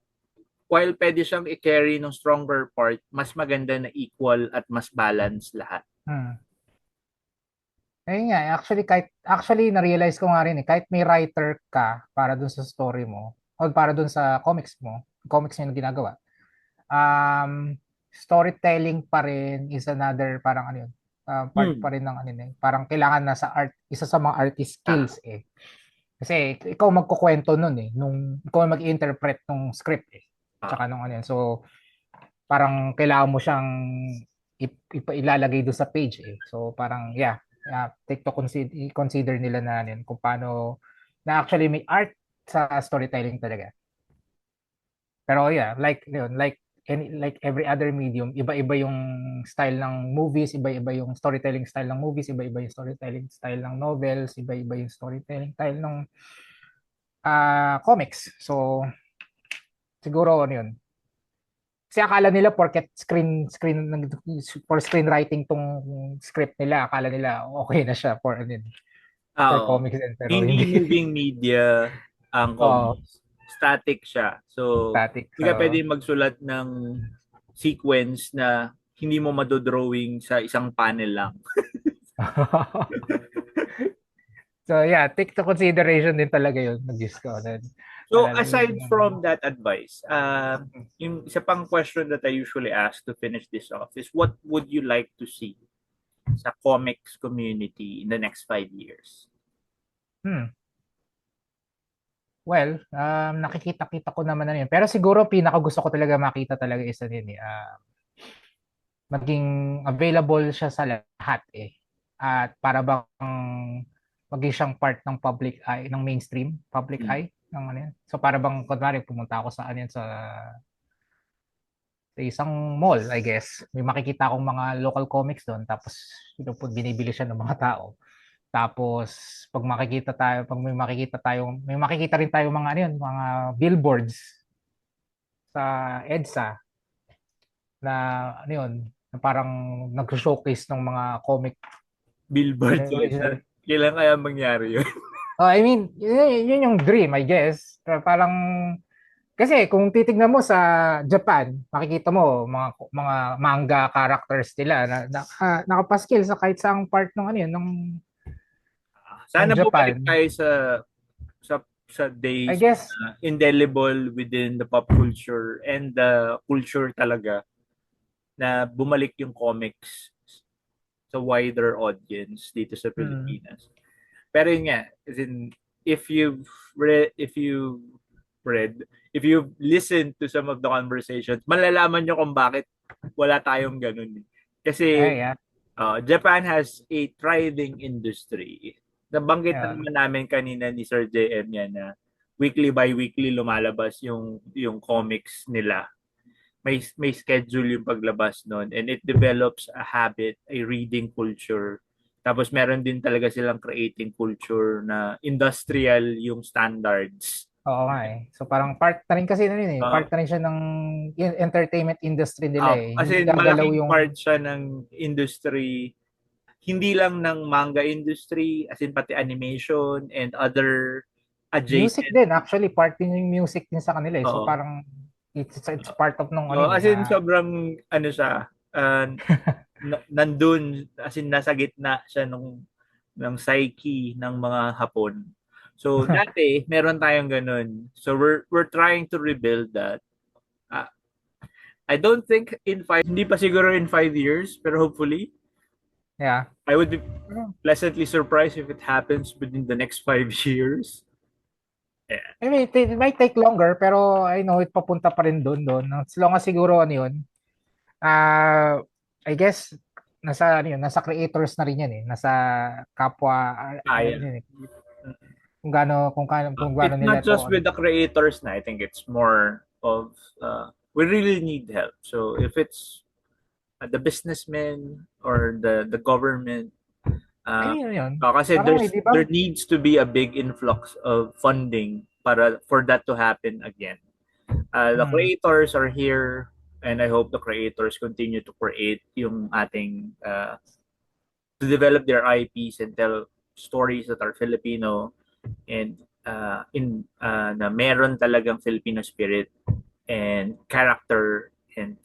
while pwede siyang i-carry ng stronger part, mas maganda na equal at mas balance lahat. Mm. Ayun nga, actually na-realize ko nga rin kahit may writer ka para dun sa story mo o para dun sa comics mo yung ginagawa. Storytelling pa rin is another parang ano yun, part pa rin ng ano yun, parang kailangan na sa art, isa sa mga artist skills eh. Kasi ikaw magkukwento nun nung ikaw mag-interpret nung script tsaka nung ano yun. So parang kailangan mo siyang ilalagay doon sa page So parang take to consider nila na yun, kung paano na actually may art sa storytelling talaga. Pero like every other medium, iba-iba yung style ng movies, iba-iba yung storytelling style ng movies, iba-iba yung storytelling style ng novels, iba-iba yung storytelling style ng comics. So siguro ano yun, kasi akala nila porket for screenwriting tong script nila, akala nila okay na siya for comics din, pero Hindi hindi. moving media ang Oo, comics. Static siya. So, static. hindi ka pwede magsulat ng sequence na hindi mo madodrawing sa isang panel lang. So yeah, take to consideration din talaga yun nag-use ko. So, aside from that advice, yung isa pang question that I usually ask to finish this off is what would you like to see sa comics community in the next 5 years? Well, nakikita-kita ko naman na yun. Pero siguro pinaka gusto ko talaga makita talaga isa din maging available siya sa lahat At para bang maging siyang part ng public eye, ng mainstream public eye ng ano yan. So para bang kunwari pumunta ako sa ano yan, sa isang mall, I guess. May makikita akong mga local comics doon tapos binibili siya ng mga tao. Tapos pag may makikita rin tayo mga ano yun, mga billboards sa EDSA na ano yun, na parang nag-showcase ng mga comic Billboard sa original. kailan kaya mangyari yun? I mean, yun yung dream, I guess. Parang kasi kung titignan mo sa Japan, makikita mo mga manga characters nila nakapaskil sa kahit saang part ng ano yun, ng Sana bumalik Japan. tayo sa sa I days guess, na indelible within the pop culture and the culture talaga na bumalik yung comics sa wider audience dito sa Pilipinas. Pero yun nga, as in, if you've read, if you've listened to some of the conversations, malalaman nyo kung bakit wala tayong ganun. Kasi yeah. Japan has a thriving industry. Nabanggit na naman namin kanina ni Sir JM yan na weekly by weekly lumalabas yung comics nila. May schedule yung paglabas noon and it develops a habit, a reading culture. Tapos meron din talaga silang creating culture na industrial yung standards. Oo nga So parang part na rin kasi na rin part na rin siya ng entertainment industry nila Kasi Hindi gagalaw malaking yung part siya ng industry, hindi lang ng manga industry, as in pati animation and other music adjacent. din. Actually, part din yung music din sa kanila So Oo. parang it's part of nung As in sobrang ano siya, nandun, as in nasa gitna siya ng psyche ng mga Hapon. So dati meron tayong ganun. So we're trying to rebuild that. I don't think hindi pa siguro in 5 years, pero hopefully I would be pleasantly surprised if it happens within the next 5 years. Yeah. I mean, it might take longer, pero I know it papunta pa rin doon. As long as siguro ano yun, I guess, nasa creators na rin yan Nasa kapwa, Kaya. kung gaano It's nila not to, just with the creators na. I think it's more of we really need help. So if it's the businessmen or the government, yun. kasi Parang, di ba? there needs to be a big influx of funding for that to happen again. The creators are here, and I hope the creators continue to create yung ating to develop their IPs and tell stories that are Filipino and na meron talagang Filipino spirit and character and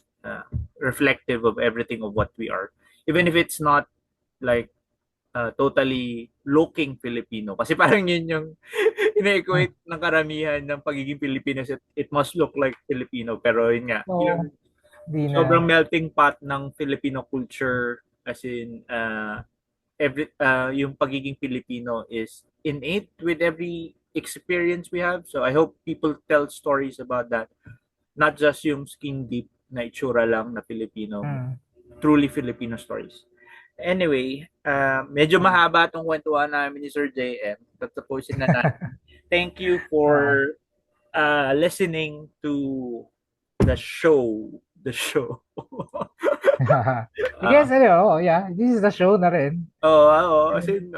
reflective of everything of what we are, even if it's not like totally looking Filipino, kasi parang yun yung ina-equate ng karamihan ng pagiging Filipino, it must look like Filipino, pero yun nga, So, yung di sobrang na. melting pot ng Filipino culture, as in yung pagiging Filipino is innate with every experience we have. So I hope people tell stories about that, not just yung skin deep na itsura lang na Filipino, truly Filipino stories. Anyway, medyo mahaba itong kwentuhan namin ni Sir JM. Tatapusin na natin. Thank you for listening to the show. The show. I guess, yeah, this is the show na rin. As in,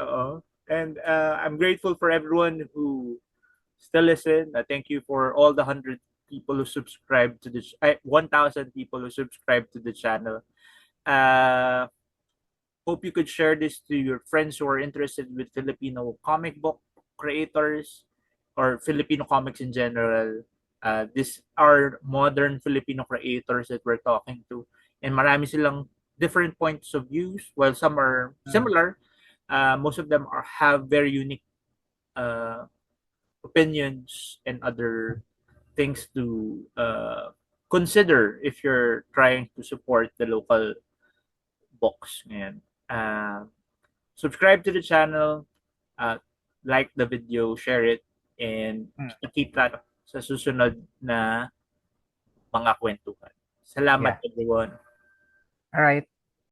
and I'm grateful for everyone who still listen. Thank you for all the 100 people who subscribe to this, 1,000 people who subscribe to the channel. Hope you could share this to your friends who are interested with Filipino comic book creators or Filipino comics in general. These are modern Filipino creators that we're talking to. And marami silang different points of views. While some are similar, most of them have very unique opinions and other things to consider if you're trying to support the local books. And subscribe to the channel, like the video, share it, and keep that sa susunod na mga kwentuhan. Salamat, everyone. All right.